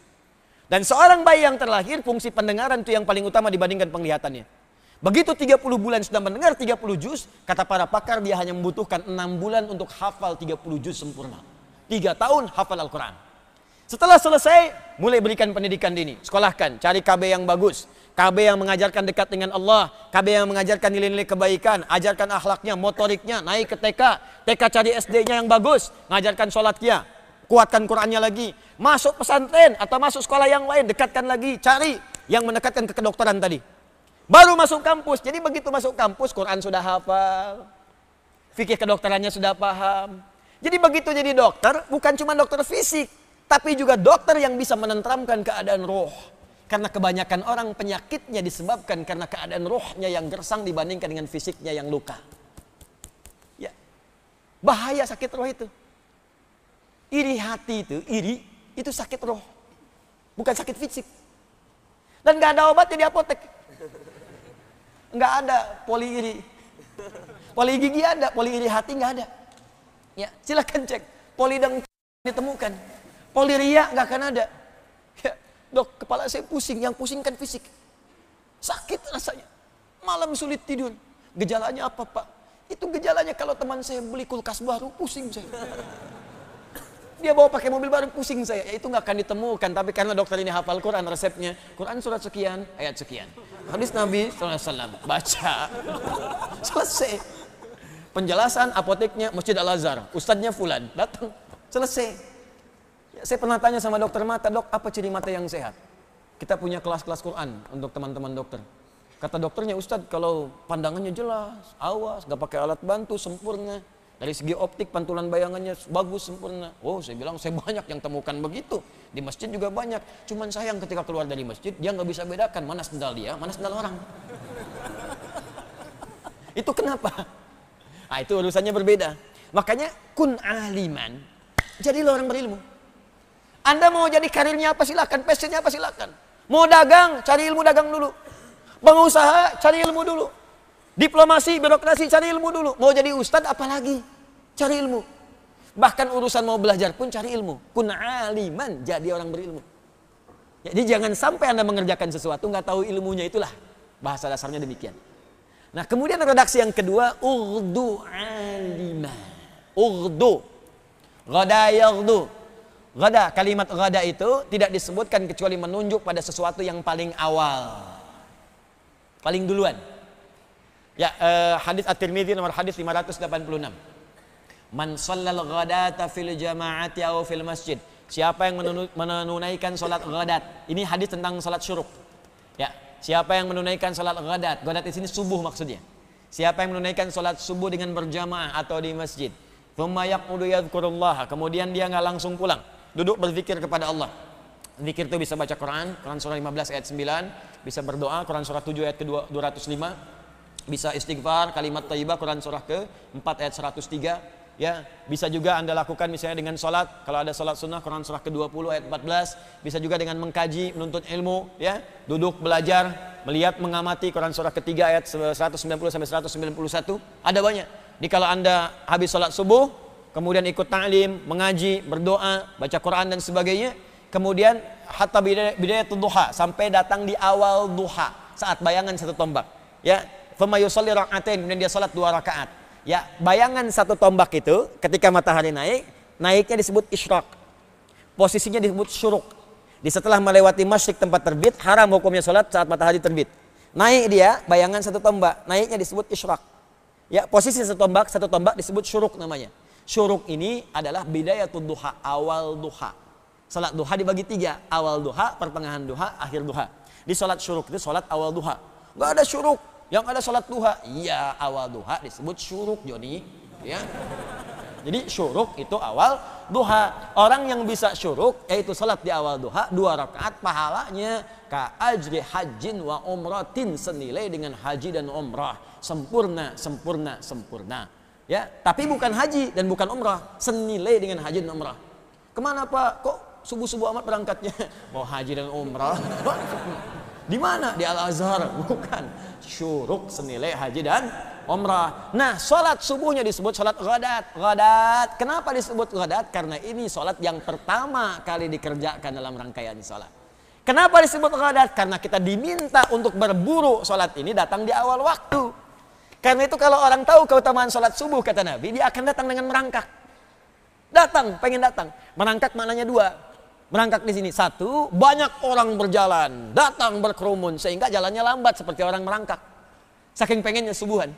Dan seorang bayi yang terlahir, fungsi pendengaran itu yang paling utama dibandingkan penglihatannya. Begitu 30 bulan sudah mendengar 30 juz, kata para pakar dia hanya membutuhkan 6 bulan untuk hafal 30 juz sempurna. 3 tahun hafal Al-Quran. Setelah selesai, mulai berikan pendidikan dini. Sekolahkan, cari KB yang bagus. KB yang mengajarkan dekat dengan Allah. KB yang mengajarkan nilai-nilai kebaikan. Ajarkan akhlaknya, motoriknya, naik ke TK. TK cari SD-nya yang bagus. Ngajarkan sholatnya. Kuatkan Qurannya lagi. Masuk pesantren atau masuk sekolah yang lain, dekatkan lagi. Cari yang mendekatkan ke kedokteran tadi. Baru masuk kampus. Jadi begitu masuk kampus, Quran sudah hafal. Fikih kedokterannya sudah paham. Jadi begitu jadi dokter, bukan cuma dokter fisik. Tapi juga dokter yang bisa menenteramkan keadaan roh. Karena kebanyakan orang penyakitnya disebabkan karena keadaan rohnya yang gersang dibandingkan dengan fisiknya yang luka. Ya. Bahaya sakit roh itu. Iri hati itu sakit roh. Bukan sakit fisik. Dan gak ada obatnya di apotek. Nggak ada poli iri. Poli gigi ada, poli iri hati nggak ada. Ya, silakan cek. Poli dan ditemukan. Poli ria nggak akan ada. Ya, dok, kepala saya pusing, yang pusing kan fisik. Sakit rasanya. Malam sulit tidur. Gejalanya apa, Pak? Itu gejalanya kalau teman saya beli kulkas baru, pusing saya. Dia bawa pakai mobil baru, pusing saya. Ya, itu nggak akan ditemukan. Tapi karena dokter ini hafal Quran, resepnya. Quran surat sekian, ayat sekian. Hadis Nabi SAW. Baca. Selesai. Penjelasan apoteknya Masjid Al-Azhar. Ustadznya Fulan. Datang. Selesai. Ya, saya pernah tanya sama dokter mata. Dok, apa ciri mata yang sehat? Kita punya kelas-kelas Quran untuk teman-teman dokter. Kata dokternya, Ustadz, kalau pandangannya jelas, awas, gak pakai alat bantu, sempurna. Dari segi optik pantulan bayangannya bagus, sempurna. Oh, saya bilang saya banyak yang temukan begitu. Di masjid juga banyak. Cuman sayang ketika keluar dari masjid, dia nggak bisa bedakan mana sendal dia, mana sendal orang. Itu kenapa? Nah, itu urusannya berbeda. Makanya kun aliman, jadilah orang berilmu. Anda mau jadi karirnya apa silakan, passionnya apa silakan. Mau dagang, cari ilmu dagang dulu. Pengusaha, cari ilmu dulu. Diplomasi, birokrasi, cari ilmu dulu. Mau jadi ustadz, apalagi? Cari ilmu. Bahkan urusan mau belajar pun cari ilmu. Kun aliman, jadi orang berilmu. Jadi jangan sampai Anda mengerjakan sesuatu nggak tahu ilmunya, itulah bahasa dasarnya demikian. Nah, kemudian redaksi yang kedua, urdu aliman. Urdu. Ghada yaghdu. Ghada, kalimat ghada itu tidak disebutkan kecuali menunjuk pada sesuatu yang paling awal. Paling duluan. Ya, hadis At-Tirmidzi nomor hadis 586. Man shallal ghadata fil jama'ati aw fil masjid. Siapa yang menunaikan salat ghadat. Ini hadis tentang salat syuruk. Ya, siapa yang menunaikan salat ghadat. Ghadat di sini subuh maksudnya. Siapa yang menunaikan salat subuh dengan berjamaah atau di masjid. Tsumma yaqudu yadhkurullah. Kemudian dia enggak langsung pulang. Duduk berzikir kepada Allah. Zikir itu bisa baca Quran, Quran surah 15 ayat 9, bisa berdoa, Quran surah 7 ayat ke-205. Bisa istighfar, kalimat thayyibah, Quran surah ke-4 ayat 103. Ya, bisa juga Anda lakukan misalnya dengan sholat. Kalau ada sholat sunnah, Quran surah ke-20 ayat 14. Bisa juga dengan mengkaji, menuntut ilmu, ya, duduk belajar, melihat, mengamati, Quran surah ke-3 ayat 190 sampai 191. Ada banyak. Jadi kalau Anda habis sholat subuh, kemudian ikut ta'lim, mengaji, berdoa, baca Quran dan sebagainya, kemudian hatta bidayatul duha, sampai datang di awal duha, saat bayangan satu tombak, ya. Thumma yusalli rak'atain, kemudian dia salat 2 rakaat. Ya, bayangan satu tombak itu ketika matahari naik, naiknya disebut isyraq. Posisinya disebut syuruk. Di setelah melewati masyriq tempat terbit, haram hukumnya salat saat matahari terbit. Naik dia, bayangan satu tombak, naiknya disebut isyraq. Ya, posisi satu tombak disebut syuruk namanya. Syuruk ini adalah bidayatul duha, awal duha. Salat duha dibagi 3, awal duha, pertengahan duha, akhir duha. Di salat syuruk itu salat awal duha. Enggak ada syuruk. Yang ada salat duha, iya awal duha disebut syuruk, Joni. Ya. Jadi syuruk itu awal duha. Orang yang bisa syuruk, yaitu salat di awal duha, 2 rakaat, pahalanya ka ajri hajjin wa umratin, senilai dengan haji dan umrah. Sempurna, sempurna, sempurna. Ya, tapi bukan haji dan bukan umrah, senilai dengan haji dan umrah. Kemana Pak? Kok subuh-subuh amat berangkatnya? Mau haji dan umrah? Di mana? Di Al-Azhar? Bukan. Syuruk senilai haji dan umrah. Nah, sholat subuhnya disebut sholat ghadat. Ghadat. Kenapa disebut ghadat? Karena ini sholat yang pertama kali dikerjakan dalam rangkaian sholat. Kenapa disebut ghadat? Karena kita diminta untuk berburu sholat ini datang di awal waktu. Karena itu kalau orang tahu keutamaan sholat subuh, kata Nabi, dia akan datang dengan merangkak. Datang, pengen datang. Merangkak maknanya 2. Merangkak di sini 1, banyak orang berjalan, datang berkerumun sehingga jalannya lambat seperti orang merangkak. Saking pengennya subuhan.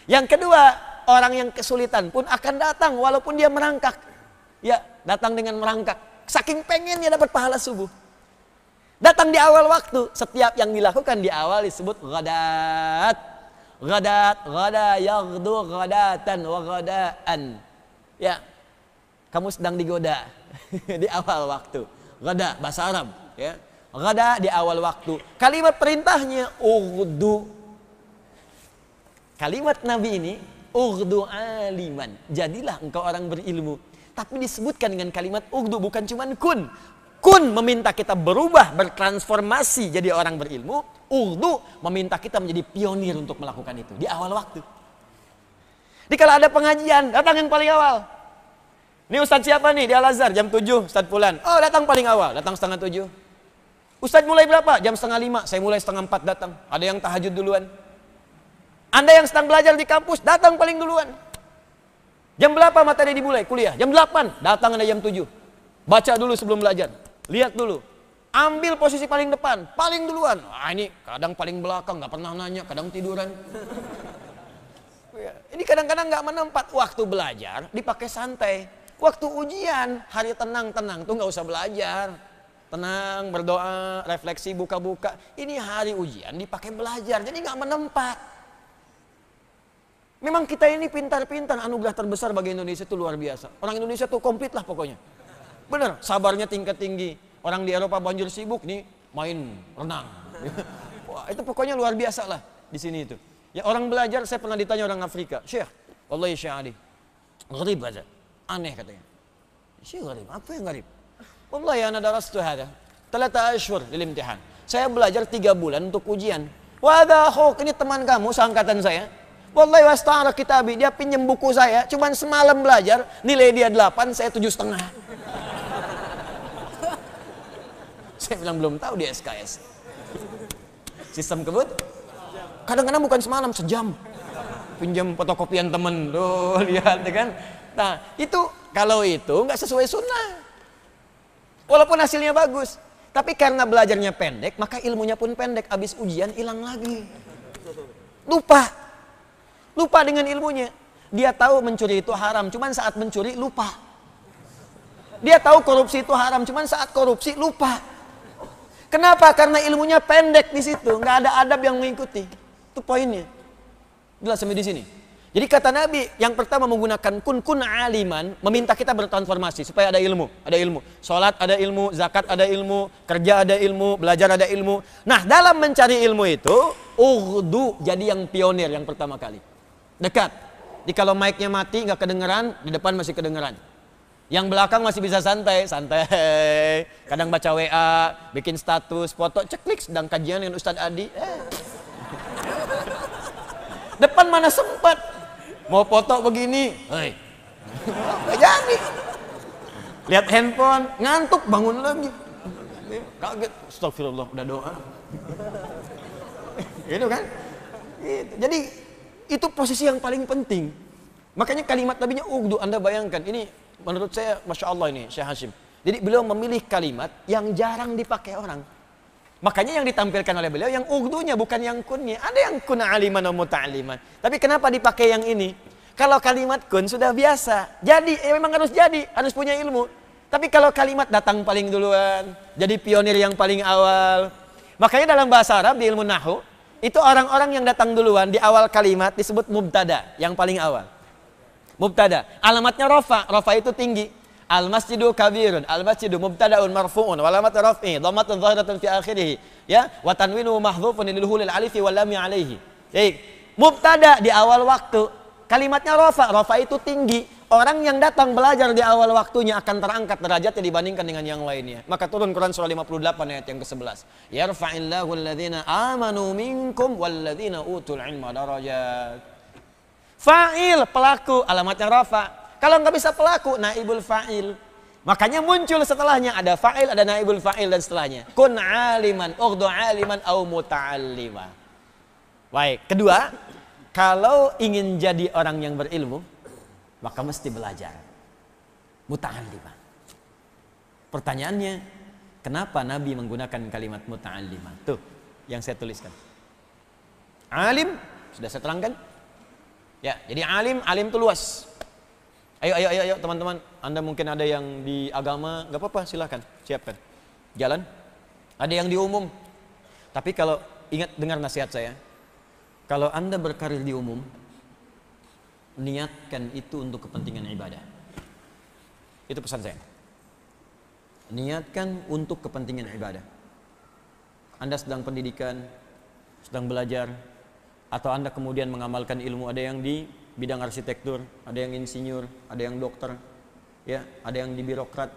Yang kedua, orang yang kesulitan pun akan datang walaupun dia merangkak. Ya, datang dengan merangkak. Saking pengennya dapat pahala subuh. Datang di awal waktu. Setiap yang dilakukan di awal disebut ghadat. Ghadat, ghada yaghdu ghadatan wa ghadaan. Ya. Kamu sedang digoda di awal waktu. Ghada bahasa Arab, ya. Ghada di awal waktu. Kalimat perintahnya ughdu. Kalimat Nabi ini ughdu aliman. Jadilah engkau orang berilmu. Tapi disebutkan dengan kalimat ughdu, bukan cuman kun. Kun meminta kita berubah, bertransformasi jadi orang berilmu. Ughdu meminta kita menjadi pionir untuk melakukan itu di awal waktu. Jadi kalau ada pengajian, datang yang paling awal. Ini Ustadz siapa nih? Di Al-Azhar jam 7, Ustadz Fulan. Oh, datang paling awal, datang setengah 7. Ustadz mulai berapa? Jam setengah 5, saya mulai setengah 4 datang. Ada yang tahajud duluan. Anda yang sedang belajar di kampus, datang paling duluan. Jam berapa materi dimulai? Kuliah. Jam 8, datang Anda jam 7. Baca dulu sebelum belajar. Lihat dulu. Ambil posisi paling depan, paling duluan. Ah, ini kadang paling belakang, nggak pernah nanya, kadang tiduran. Ini kadang-kadang nggak menempat. Waktu belajar dipakai santai. Waktu ujian, hari tenang-tenang tuh nggak usah belajar. Tenang, berdoa, refleksi, buka-buka. Ini hari ujian dipakai belajar, jadi nggak menempat. Memang kita ini pintar-pintar, anugerah terbesar bagi Indonesia itu luar biasa. Orang Indonesia tuh komplit lah pokoknya. Bener, sabarnya tingkat tinggi. Orang di Eropa banjir sibuk nih, main renang. Wah, itu pokoknya luar biasa lah di sini itu. Ya orang belajar, saya pernah ditanya orang Afrika, Syekh, wallahi Syekh Ali, gharib aja, aneh katanya. Syekh gharib, apa yang gharib? Wallahi ana darastu hada, 3 ashhur lil imtihan. Saya belajar 3 bulan untuk ujian. Wada akhuk, ini teman kamu seangkatan saya. Wallahi wasta'ara kitabi, dia pinjam buku saya, cuman semalam belajar, nilai dia 8, saya 7,5. Saya bilang belum tahu dia SKS. Sistem kebut? Kadang-kadang bukan semalam, sejam. Pinjam fotokopian temen, tuh lihat ya kan. Nah itu, kalau itu nggak sesuai sunnah. Walaupun hasilnya bagus. Tapi karena belajarnya pendek, maka ilmunya pun pendek. Habis ujian hilang lagi. Lupa dengan ilmunya. Dia tahu mencuri itu haram, cuman saat mencuri lupa. Dia tahu korupsi itu haram, cuman saat korupsi lupa. Kenapa? Karena ilmunya pendek di situ, nggak ada adab yang mengikuti. Itu poinnya. Jelas sampai di sini. Jadi kata Nabi, yang pertama menggunakan kun aliman, meminta kita bertransformasi supaya ada ilmu. Salat ada ilmu, zakat ada ilmu, kerja ada ilmu, belajar ada ilmu. Nah, dalam mencari ilmu itu, ughdu jadi yang pionir yang pertama kali. Dekat. Jadi kalau mic-nya mati nggak kedengeran, di depan masih kedengeran. Yang belakang masih bisa santai. Kadang baca WA, bikin status, foto, ceklik sedang kajian dengan Ustadz Adi. Depan mana sempat. Mau foto begini, nggak jadi. Lihat handphone, ngantuk, bangun lagi. Kaget, astagfirullah, udah doa. Gitu kan? Gitu. Jadi itu posisi yang paling penting. Makanya kalimat Nabinya ughdu, Anda bayangkan ini menurut saya Masya Allah ini Syekh Hashim. Jadi beliau memilih kalimat yang jarang dipakai orang. Makanya yang ditampilkan oleh beliau yang ughdunya bukan yang kunnya. Ada yang kun aliman wa muta'aliman. Tapi kenapa dipakai yang ini? Kalau kalimat kun sudah biasa. Jadi memang harus jadi, harus punya ilmu. Tapi kalau kalimat datang paling duluan, jadi pionir yang paling awal. Makanya dalam bahasa Arab di ilmu nahwu, itu orang-orang yang datang duluan di awal kalimat disebut mubtada, yang paling awal. Mubtada, alamatnya rafa itu tinggi. Al-masjidu kabirun, al-masjidu mubtada'un marfu'un, wa alamat raf'i dhammatun zahiratun fi akhirih, ya, wa tanwinu mahdhufun lil hulil alifi wal lam alaihi. Baik, mubtada di awal waktu, kalimatnya rafa itu tinggi. Orang yang datang belajar di awal waktunya akan terangkat derajatnya dibandingkan dengan yang lainnya. Maka turun Quran surah 58 ayat yang ke-11. Yarfa'illahu alladhina amanu minkum walladhina utul ilma darajat. Fa'il, pelaku, alamatnya rafa. Kalau nggak bisa pelaku, naibul fa'il. Makanya muncul setelahnya ada fa'il, ada naibul fa'il dan setelahnya. Kun aliman, ughdu aliman au muta'allima. Baik, kedua, kalau ingin jadi orang yang berilmu, maka mesti belajar. Muta'allima. Pertanyaannya, kenapa Nabi menggunakan kalimat muta'allima? Tuh, yang saya tuliskan. Alim, sudah saya terangkan. Ya, jadi alim itu luas. Ayo teman-teman, Anda mungkin ada yang di agama, nggak apa-apa, silakan, siapkan. Jalan. Ada yang di umum. Tapi kalau ingat dengar nasihat saya, kalau Anda berkarir di umum, niatkan itu untuk kepentingan ibadah. Itu pesan saya. Niatkan untuk kepentingan ibadah. Anda sedang pendidikan, sedang belajar, atau Anda kemudian mengamalkan ilmu, ada yang di bidang arsitektur, ada yang insinyur, ada yang dokter, ya, ada yang di birokrat,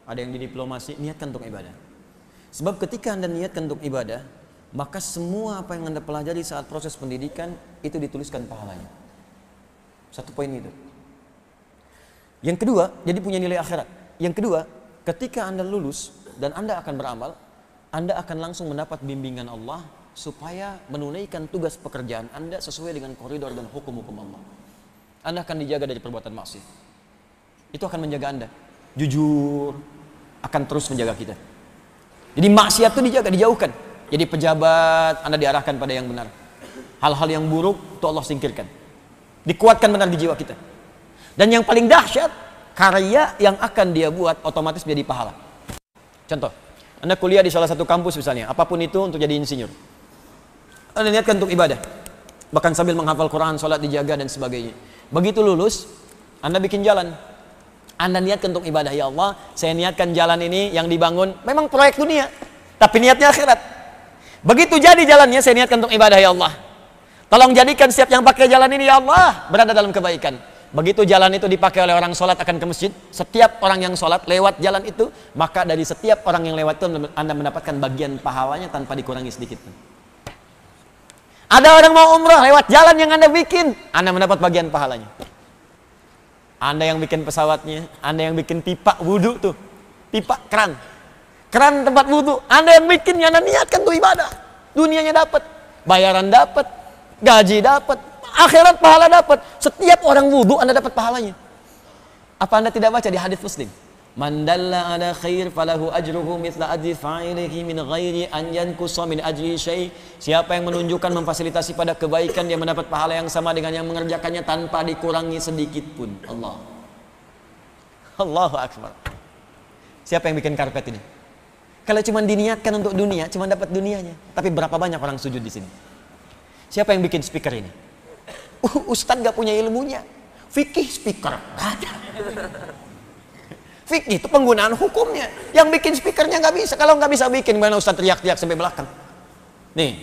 ada yang di diplomasi. Niatkan untuk ibadah. Sebab ketika Anda niatkan untuk ibadah, maka semua apa yang Anda pelajari saat proses pendidikan itu dituliskan pahalanya. Satu poin itu. Yang kedua, jadi punya nilai akhirat. Yang kedua, ketika Anda lulus dan Anda akan beramal, Anda akan langsung mendapat bimbingan Allah supaya menunaikan tugas pekerjaan Anda sesuai dengan koridor dan hukum-hukum Allah. Anda akan dijaga dari perbuatan maksiat. Itu akan menjaga Anda. Jujur akan terus menjaga kita. Jadi maksiat itu dijaga, dijauhkan. Jadi pejabat, Anda diarahkan pada yang benar. Hal-hal yang buruk itu Allah singkirkan. Dikuatkan benar di jiwa kita. Dan yang paling dahsyat, karya yang akan dia buat otomatis menjadi pahala. Contoh, Anda kuliah di salah satu kampus misalnya, apapun itu untuk jadi insinyur. Anda niatkan untuk ibadah. bahkan sambil menghafal Quran, sholat dijaga dan sebagainya. Begitu lulus, Anda bikin jalan. Anda niatkan untuk ibadah, ya Allah, saya niatkan jalan ini yang dibangun memang proyek dunia, tapi niatnya akhirat. Begitu jadi jalannya, saya niatkan untuk ibadah, ya Allah. Tolong jadikan setiap yang pakai jalan ini, ya Allah, berada dalam kebaikan. Begitu jalan itu dipakai oleh orang sholat akan ke masjid, setiap orang yang sholat lewat jalan itu, maka dari setiap orang yang lewat itu Anda mendapatkan bagian pahalanya tanpa dikurangi sedikit pun. Ada orang mau umrah lewat jalan yang Anda bikin, Anda mendapat bagian pahalanya. Anda yang bikin pesawatnya, Anda yang bikin pipa wudhu tuh, pipa keran tempat wudhu, Anda yang bikinnya, Anda niatkan tuh ibadah, dunianya dapat, bayaran dapat, gaji dapat, akhirat pahala dapat. Setiap orang wudhu Anda dapat pahalanya. Apa Anda tidak baca di hadis Muslim? Man dalla ala khair falahu ajruhu mithla ajri fa'ilihi min ghairi an yanqusa min ajri syai'. Siapa yang menunjukkan, memfasilitasi pada kebaikan, dia mendapat pahala yang sama dengan yang mengerjakannya tanpa dikurangi sedikit pun. Allahu akbar. Siapa yang bikin karpet ini? Kalau cuma diniatkan untuk dunia, cuma dapat dunianya. Tapi berapa banyak orang sujud di sini? Siapa yang bikin speaker ini? Ustadz gak punya ilmunya. Fikih speaker ada. Fikih itu penggunaan hukumnya. Yang bikin speakernya nggak bisa. Kalau nggak bisa bikin, gimana Ustaz teriak-teriak sampai belakang? Nih,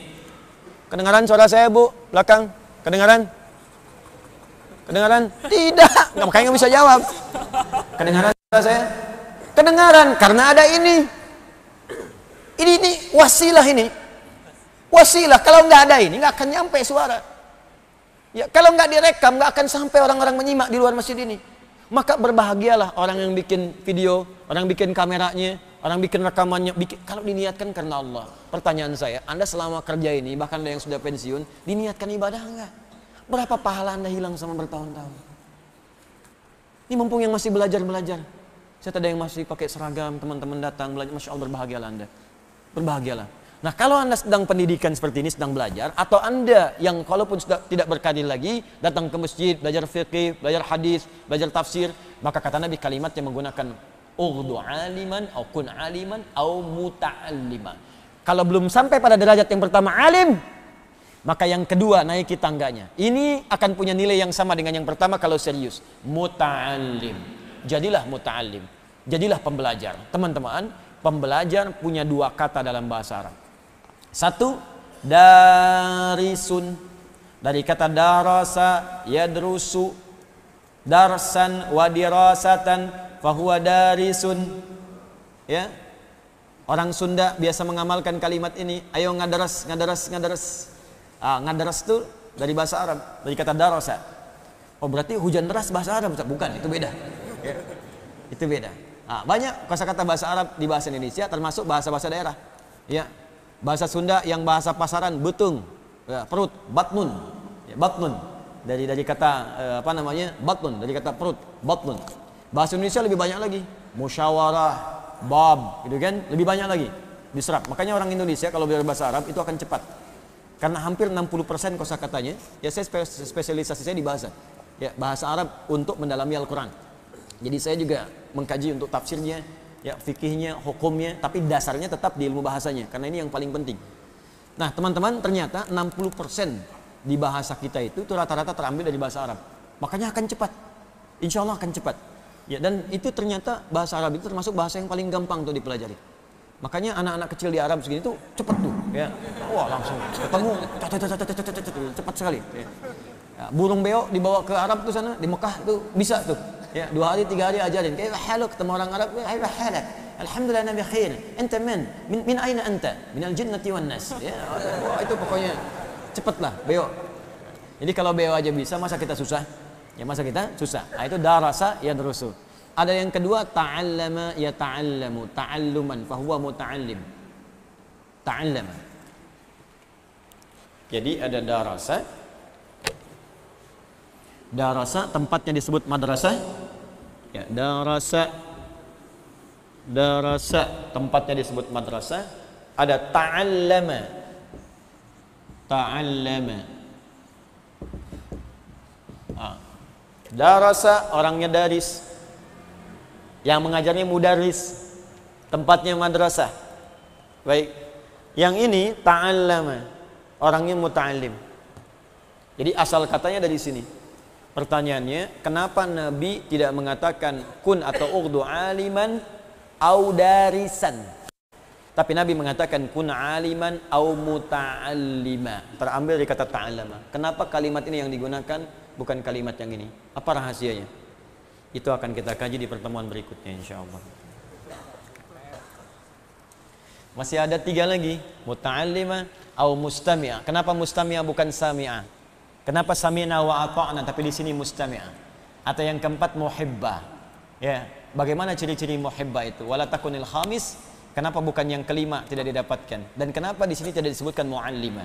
kedengaran suara saya, Bu? Belakang, kedengaran? Kedengaran? Tidak, makanya nggak bisa jawab. Kedengaran suara saya? Kedengaran, karena ada ini. Ini wasilah ini. Wasilah, kalau nggak ada ini, nggak akan nyampe suara. Ya, kalau nggak direkam, nggak akan sampai orang-orang menyimak di luar masjid ini. Maka berbahagialah orang yang bikin video, orang bikin kameranya, orang bikin rekamannya, kalau diniatkan karena Allah. Pertanyaan saya, Anda selama kerja ini, bahkan Anda yang sudah pensiun, diniatkan ibadah enggak? Berapa pahala Anda hilang sama bertahun-tahun? Ini mumpung yang masih belajar-belajar. Saya ada yang masih pakai seragam, teman-teman datang belajar, Masya Allah, berbahagialah Anda. Berbahagialah. Nah, kalau Anda sedang pendidikan seperti ini, sedang belajar, atau Anda yang kalaupun sudah tidak berkarir lagi, datang ke masjid, belajar fiqih, belajar hadis, belajar tafsir, maka kata Nabi kalimat yang menggunakan ughdu aliman, au kun aliman, au muta'alliman. Kalau belum sampai pada derajat yang pertama alim, maka yang kedua naiki tangganya. Ini akan punya nilai yang sama dengan yang pertama kalau serius. Muta'allim. Jadilah muta'allim. Jadilah pembelajar. Teman-teman, pembelajar punya dua kata dalam bahasa Arab. Satu, darisun, dari kata darasa yadrusu, darsan wa dirasatan fahuwa darisun. Ya, orang Sunda biasa mengamalkan kalimat ini. Ayo ngadaras, ngadaras, ngadaras. Ngadaras itu dari bahasa Arab, dari kata darasa. Oh, berarti hujan deras bahasa Arab? Bukan, itu beda. Ya, itu beda. Banyak kosakata bahasa Arab di bahasa Indonesia, termasuk bahasa-bahasa daerah. Ya. Bahasa Sunda yang bahasa pasaran, betung, ya, perut, batnun, ya, batnun, dari kata batnun, dari kata perut, batnun. Bahasa Indonesia lebih banyak lagi, musyawarah, bab, gitu kan, lebih banyak lagi diserap. Makanya orang Indonesia kalau belajar bahasa Arab itu akan cepat, karena hampir 60% kosakatanya. Ya, saya spesialisasi saya di bahasa, ya, bahasa Arab untuk mendalami Al-Quran. Jadi saya juga mengkaji untuk tafsirnya, ya, fikihnya, hukumnya, tapi dasarnya tetap di ilmu bahasanya, karena ini yang paling penting. Nah, teman-teman, ternyata 60% di bahasa kita itu rata-rata terambil dari bahasa Arab. Makanya akan cepat. Insya Allah akan cepat. Ya, dan itu ternyata bahasa Arab itu termasuk bahasa yang paling gampang untuk dipelajari. Makanya anak-anak kecil di Arab segini tuh cepat tuh, ya. Wah, langsung ketemu, cepat sekali. Ya. Ya, burung beo dibawa ke Arab tuh sana, di Mekah tuh bisa tuh. Ya, 2 hari 3 hari ajarin. Kayak haluk ketemu orang Arab, "Hai halak. Alhamdulillah nabi khair. Anta min aina anta? Minal jinnati wan nas." Ya, wah, itu pokoknya cepatlah beo. Jadi kalau beo aja bisa, masa kita susah? Ya, masa kita susah. Nah, itu darasa yadrusu. Ada yang kedua, ta'allama yata'allamu, ta'alluman fa huwa muta'allim. Ta'allama. Jadi ada darasa. Darasa tempatnya disebut madrasah. Ya, darasa tempatnya disebut madrasah. Ada ta'allama. Darasa orangnya daris, yang mengajarnya mudaris, tempatnya madrasah. Baik, yang ini ta'allama, orangnya muta'allim. Jadi asal katanya dari sini. Pertanyaannya, kenapa Nabi tidak mengatakan kun atau ughdu aliman au darisan? Tapi Nabi mengatakan kun aliman au muta'allima. Terambil dari kata ta'allama. Kenapa kalimat ini yang digunakan bukan kalimat yang ini? Apa rahasianya? Itu akan kita kaji di pertemuan berikutnya insyaallah. Masih ada 3 lagi, muta'allima au mustami'ah. Kenapa mustami'ah bukan sami'ah? Kenapa sami'na wa ata'na tapi di sini mustami'ah? Atau yang keempat muhibbah. Ya, bagaimana ciri-ciri muhibbah itu? Wala takunil khamis. Kenapa bukan yang kelima tidak didapatkan? Dan kenapa di sini tidak disebutkan mu'allima?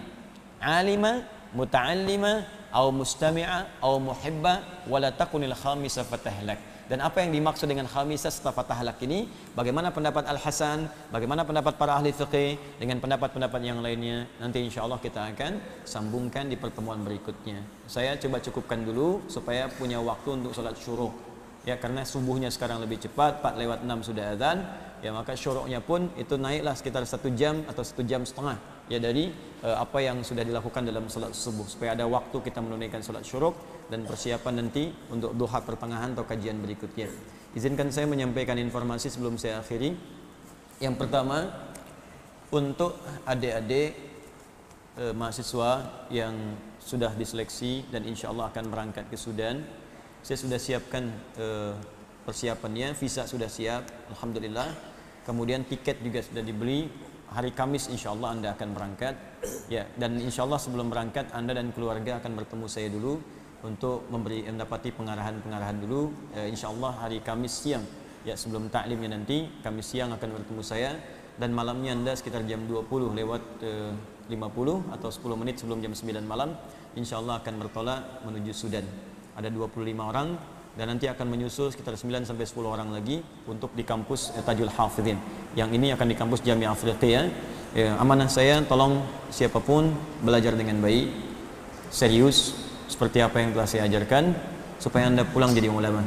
Alima, muta'allima, au mustami'a, au muhibba, wala takunil khamisa fatahlak. Dan apa yang dimaksud dengan khamisah setelah fatahlak ini? Bagaimana pendapat Al-Hasan? Bagaimana pendapat para ahli fiqih? Dengan pendapat-pendapat yang lainnya? Nanti insya Allah kita akan sambungkan di pertemuan berikutnya. Saya coba cukupkan dulu supaya punya waktu untuk sholat syuruk. Ya, karena subuhnya sekarang lebih cepat, 4:06 sudah azan. Ya, maka syuruknya pun itu naiklah sekitar 1 jam atau 1 jam setengah. Ya, dari apa yang sudah dilakukan dalam sholat subuh. Supaya ada waktu kita menunaikan sholat syuruk dan persiapan nanti untuk duha pertengahan atau kajian berikutnya. Izinkan saya menyampaikan informasi sebelum saya akhiri. Yang pertama, untuk adik-adik mahasiswa yang sudah diseleksi dan insya Allah akan berangkat ke Sudan, saya sudah siapkan persiapannya, visa sudah siap, alhamdulillah. Kemudian tiket juga sudah dibeli. Hari Kamis insya Allah Anda akan berangkat. Ya, dan insya Allah sebelum berangkat Anda dan keluarga akan bertemu saya dulu untuk mendapati pengarahan dulu. Insya Allah hari Kamis siang, ya sebelum taklimnya nanti, Kamis siang akan bertemu saya. Dan malamnya Anda sekitar jam 20 lewat 50 atau 10 menit sebelum jam 9 malam, insya Allah akan bertolak menuju Sudan. Ada 25 orang dan nanti akan menyusul sekitar 9 sampai 10 orang lagi untuk di kampus Tajul Hafidhin. Yang ini akan di kampus Jami'ah Afriqiyah. Amanah saya, tolong siapapun belajar dengan baik, serius seperti apa yang telah saya ajarkan supaya Anda pulang jadi ulama.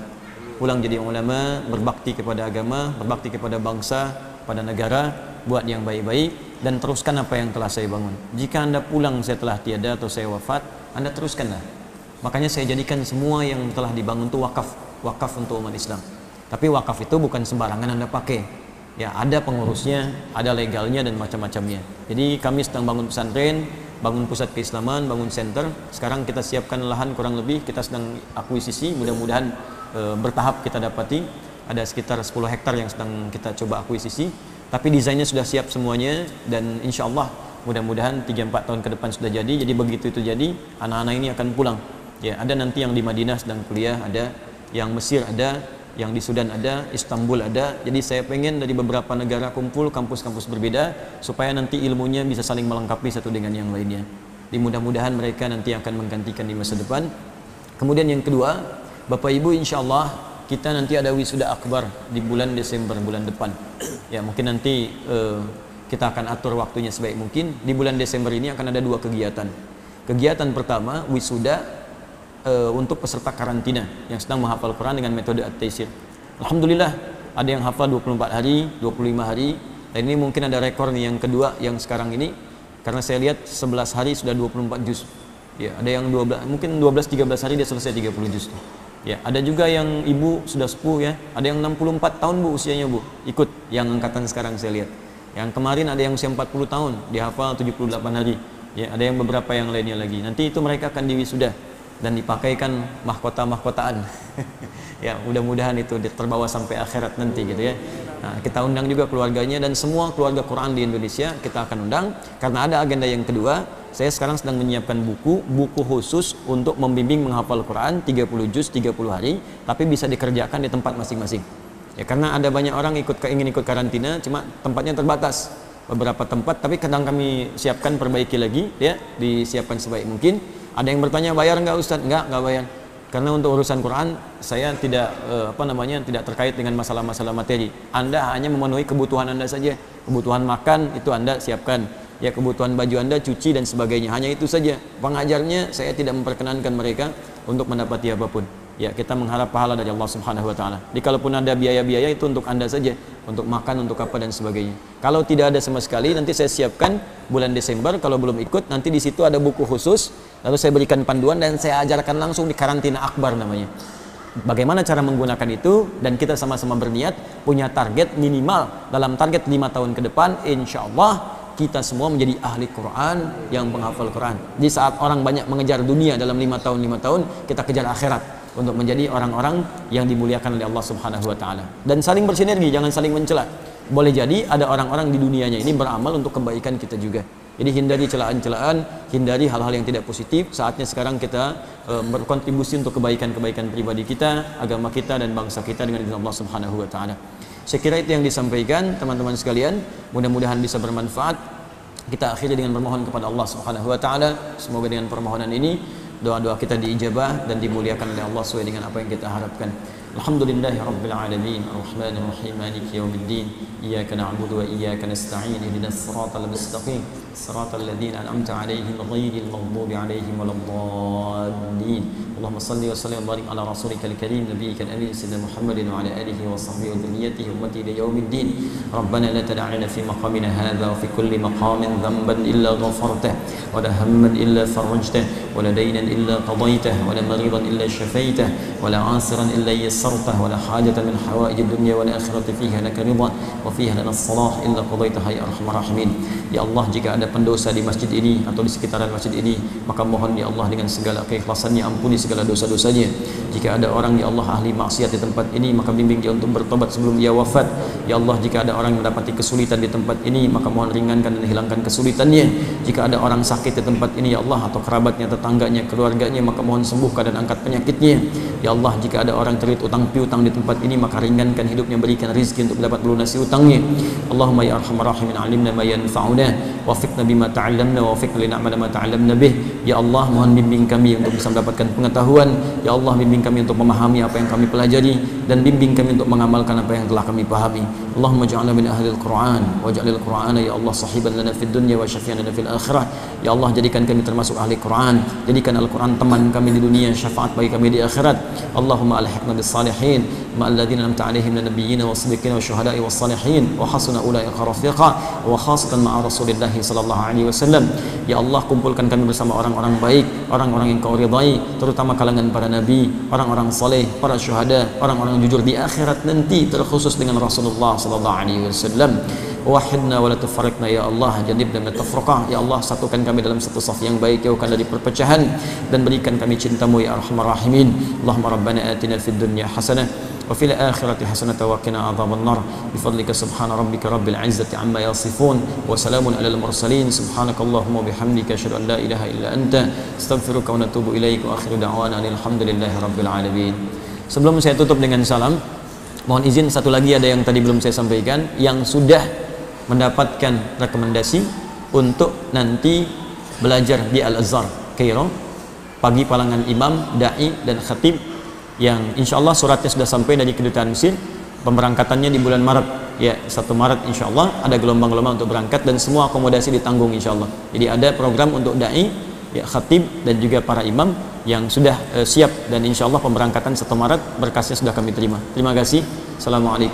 Pulang jadi ulama, berbakti kepada agama, berbakti kepada bangsa, pada negara, buat yang baik-baik dan teruskan apa yang telah saya bangun. Jika Anda pulang setelah tiada atau saya wafat, Anda teruskanlah. Makanya saya jadikan semua yang telah dibangun itu wakaf untuk umat Islam. Tapi wakaf itu bukan sembarangan Anda pakai. Ya, ada pengurusnya, ada legalnya dan macam-macamnya. Jadi kami sedang bangun pesantren, bangun pusat keislaman, bangun center. Sekarang kita siapkan lahan kurang lebih, kita sedang akuisisi, mudah-mudahan bertahap kita dapati. Ada sekitar 10 hektar yang sedang kita coba akuisisi. Tapi desainnya sudah siap semuanya dan insya Allah mudah-mudahan 3-4 tahun ke depan sudah jadi. Jadi begitu itu jadi, anak-anak ini akan pulang. Ya, ada nanti yang di Madinah sedang kuliah, ada yang Mesir, ada yang di Sudan, ada Istanbul, ada. Jadi saya pengen dari beberapa negara kumpul kampus-kampus berbeda supaya nanti ilmunya bisa saling melengkapi satu dengan yang lainnya. Jadi mudah-mudahan mereka nanti akan menggantikan di masa depan. Kemudian yang kedua, Bapak Ibu, insya Allah kita nanti ada wisuda akbar di bulan Desember, bulan depan. Ya, mungkin nanti kita akan atur waktunya sebaik mungkin. Di bulan Desember ini akan ada 2 kegiatan. Kegiatan pertama, wisuda untuk peserta karantina yang sedang menghafal Quran dengan metode at-taysir. Alhamdulillah ada yang hafal 24 hari, 25 hari. Dan ini mungkin ada rekor nih yang kedua yang sekarang ini, karena saya lihat 11 hari sudah 24 juz. Ya, ada yang 12, mungkin 12-13 hari dia selesai 30 juz. Ya, ada juga yang ibu sudah sepuh ya, ada yang 64 tahun Bu usianya Bu, ikut yang angkatan sekarang saya lihat. Yang kemarin ada yang usia 40 tahun, dihafal 78 hari. Ya, ada yang beberapa yang lainnya lagi. Nanti itu mereka akan diwisuda dan dipakaikan mahkota-mahkotaan. Ya, mudah-mudahan itu terbawa sampai akhirat nanti gitu ya. Nah, kita undang juga keluarganya dan semua keluarga Quran di Indonesia kita akan undang karena ada agenda yang kedua. Saya sekarang sedang menyiapkan buku khusus untuk membimbing menghafal Quran 30 juz 30 hari, tapi bisa dikerjakan di tempat masing-masing. Ya, karena ada banyak orang ingin ikut karantina, cuma tempatnya terbatas. Beberapa tempat, tapi kadang kami siapkan perbaiki lagi ya, disiapkan sebaik mungkin. Ada yang bertanya bayar nggak Ustadz? Nggak bayar. Karena untuk urusan Quran saya tidak tidak terkait dengan masalah-masalah materi. Anda hanya memenuhi kebutuhan Anda saja. Kebutuhan makan itu Anda siapkan. Ya, kebutuhan baju Anda cuci dan sebagainya. Hanya itu saja. Pengajarnya saya tidak memperkenankan mereka untuk mendapati apapun. ya kita mengharap pahala dari Allah Subhanahu wa taala. Jadi kalaupun ada biaya-biaya itu untuk Anda saja, untuk makan, untuk apa dan sebagainya. Kalau tidak ada sama sekali, nanti saya siapkan bulan Desember, kalau belum ikut nanti di situ ada buku khusus, lalu saya berikan panduan dan saya ajarkan langsung di karantina akbar namanya. Bagaimana cara menggunakan itu, dan kita sama-sama berniat punya target minimal dalam target 5 tahun ke depan, insya Allah kita semua menjadi ahli Quran yang penghafal Quran. Di saat orang banyak mengejar dunia dalam 5 tahun, kita kejar akhirat untuk menjadi orang-orang yang dimuliakan oleh Allah Subhanahu wa taala. Dan saling bersinergi, jangan saling mencela. Boleh jadi ada orang-orang di dunianya ini beramal untuk kebaikan kita juga. Jadi hindari celaan-celaan, hindari hal-hal yang tidak positif. Saatnya sekarang kita berkontribusi untuk kebaikan-kebaikan pribadi kita, agama kita dan bangsa kita dengan izin Allah Subhanahu wa taala. Saya kira itu yang disampaikan teman-teman sekalian, mudah-mudahan bisa bermanfaat. Kita akhiri dengan bermohon kepada Allah Subhanahu wa taala, semoga dengan permohonan ini doa-doa kita diijabah dan dimuliakan oleh Allah sesuai dengan apa yang kita harapkan. Alhamdulillahi rabbil alamin, arrahmanir rahim, maliki yaumiddin, iyyaka na'budu wa iyyaka nasta'in, ihdinas siratal mustaqim, siratal ladzina an'amta 'alaihim ghairil maghdubi 'alaihim waladdallin. Allahumma shalli wa sallim wa barik ala rasulikal karim nabiyyikal amin sayyidina Muhammadin wa ala alihi wa sahbihi wa dhurriyyatihi ummati ila yaumiddin. Rabbana la tad'a lana fi maqamina hadha wa fi kulli maqamin dhanban illa ghafartah wa la hamman illa farajtah wa la daynan illa qadaytah wa la maridan illa shafaitah wa la 'asiran illa yassartah wa la hajatan min hawaij ad-dunya wal akhirati fiha laka ridha wa fiha lana as-salah illa qadaitaha ya arhamar rahimin. Ya Allah, jika ada pendosa di masjid ini atau di sekitaran masjid ini, maka mohon ya Allah dengan segala keikhlasannya ampuni segala dosa-dosanya. Jika ada orang ya Allah ahli maksiat di tempat ini, maka bimbing dia untuk bertobat sebelum ia wafat. Ya Allah, jika ada orang yang mendapati kesulitan di tempat ini, maka mohon ringankan dan hilangkan kesulitannya. Jika ada orang sakit di tempat ini ya Allah, atau kerabatnya, tetangganya, keluarganya, maka mohon sembuhkan dan angkat penyakitnya. Ya Allah, jika ada orang terlilit utang piutang di tempat ini, maka ringankan hidupnya, berikan rezeki untuk dapat melunasi utangnya. Allahumma ya arhamar rahimin, alimna ma yanfa'una wafiqna bima ta'allamna wafiqna li na'mala ma ta'allamna bih. Ya Allah, mohon bimbing kami untuk bisa mendapatkan pengetahuan. Ya Allah, bimbing kami untuk memahami apa yang kami pelajari, dan bimbing kami untuk mengamalkan apa yang telah kami pahami. Allahumma ja'alna min ahlil Qur'an waj'alil Qur'ana ya Allah sahiban lana fid dunya wa syafi'an lana fil akhirah. Ya Allah, jadikan kami termasuk ahli Qur'an, jadikan Al-Qur'an teman kami di dunia, syafaat bagi kami di akhirat. Allahumma alhiqna bis salihin ma'al ladzina an'amta 'alaihim minal nabiyyin was-siddiqin wasyuhada'i was-salihin wa hasuna ulaika rafiqa wa khasatan ma'a Rasulillah sallallahu alaihi wasallam. Ya Allah, kumpulkan kami bersama orang-orang baik, orang-orang yang Kau ridai, terutama kalangan para nabi, orang-orang saleh, para syuhada, orang-orang jujur di akhirat nanti, terkhusus dengan Rasulullah sallallahu alaihi wasallam. Wahidna wa la tufarriqna ya Allah, janibna min at-tafruqah. Ya Allah, satukan kami dalam satu saf yang baik, jauhkan dari perpecahan, dan berikan kami cintamu ya arhamar rahimin. Allahumma rabbana atina fid dunya hasanah wa fil akhirati hasanah wa qina adzaban nar bi fadlika subhana rabbika rabbil izzati amma yasifun wa salamun alal mursalin subhanakallahumma bihamdika asyhadu an la ilaha illa anta astaghfiruka wa atubu ilaik wa akhiru da'wana alhamdulillahi rabbil alamin. Sebelum saya tutup dengan salam, mohon izin satu lagi ada yang tadi belum saya sampaikan, yang sudah mendapatkan rekomendasi untuk nanti belajar di Al-Azhar Kairo, pagi palangan imam, dai dan khatib, yang insya Allah suratnya sudah sampai dari kedutaan Mesir. Pemberangkatannya di bulan Maret ya, 1 Maret insya Allah ada gelombang-gelombang untuk berangkat, dan semua akomodasi ditanggung insya Allah. Jadi ada program untuk dai ya, khatib dan juga para imam yang sudah siap, dan insya Allah pemberangkatan 1 Maret berkasnya sudah kami terima. Terima kasih. Assalamualaikum.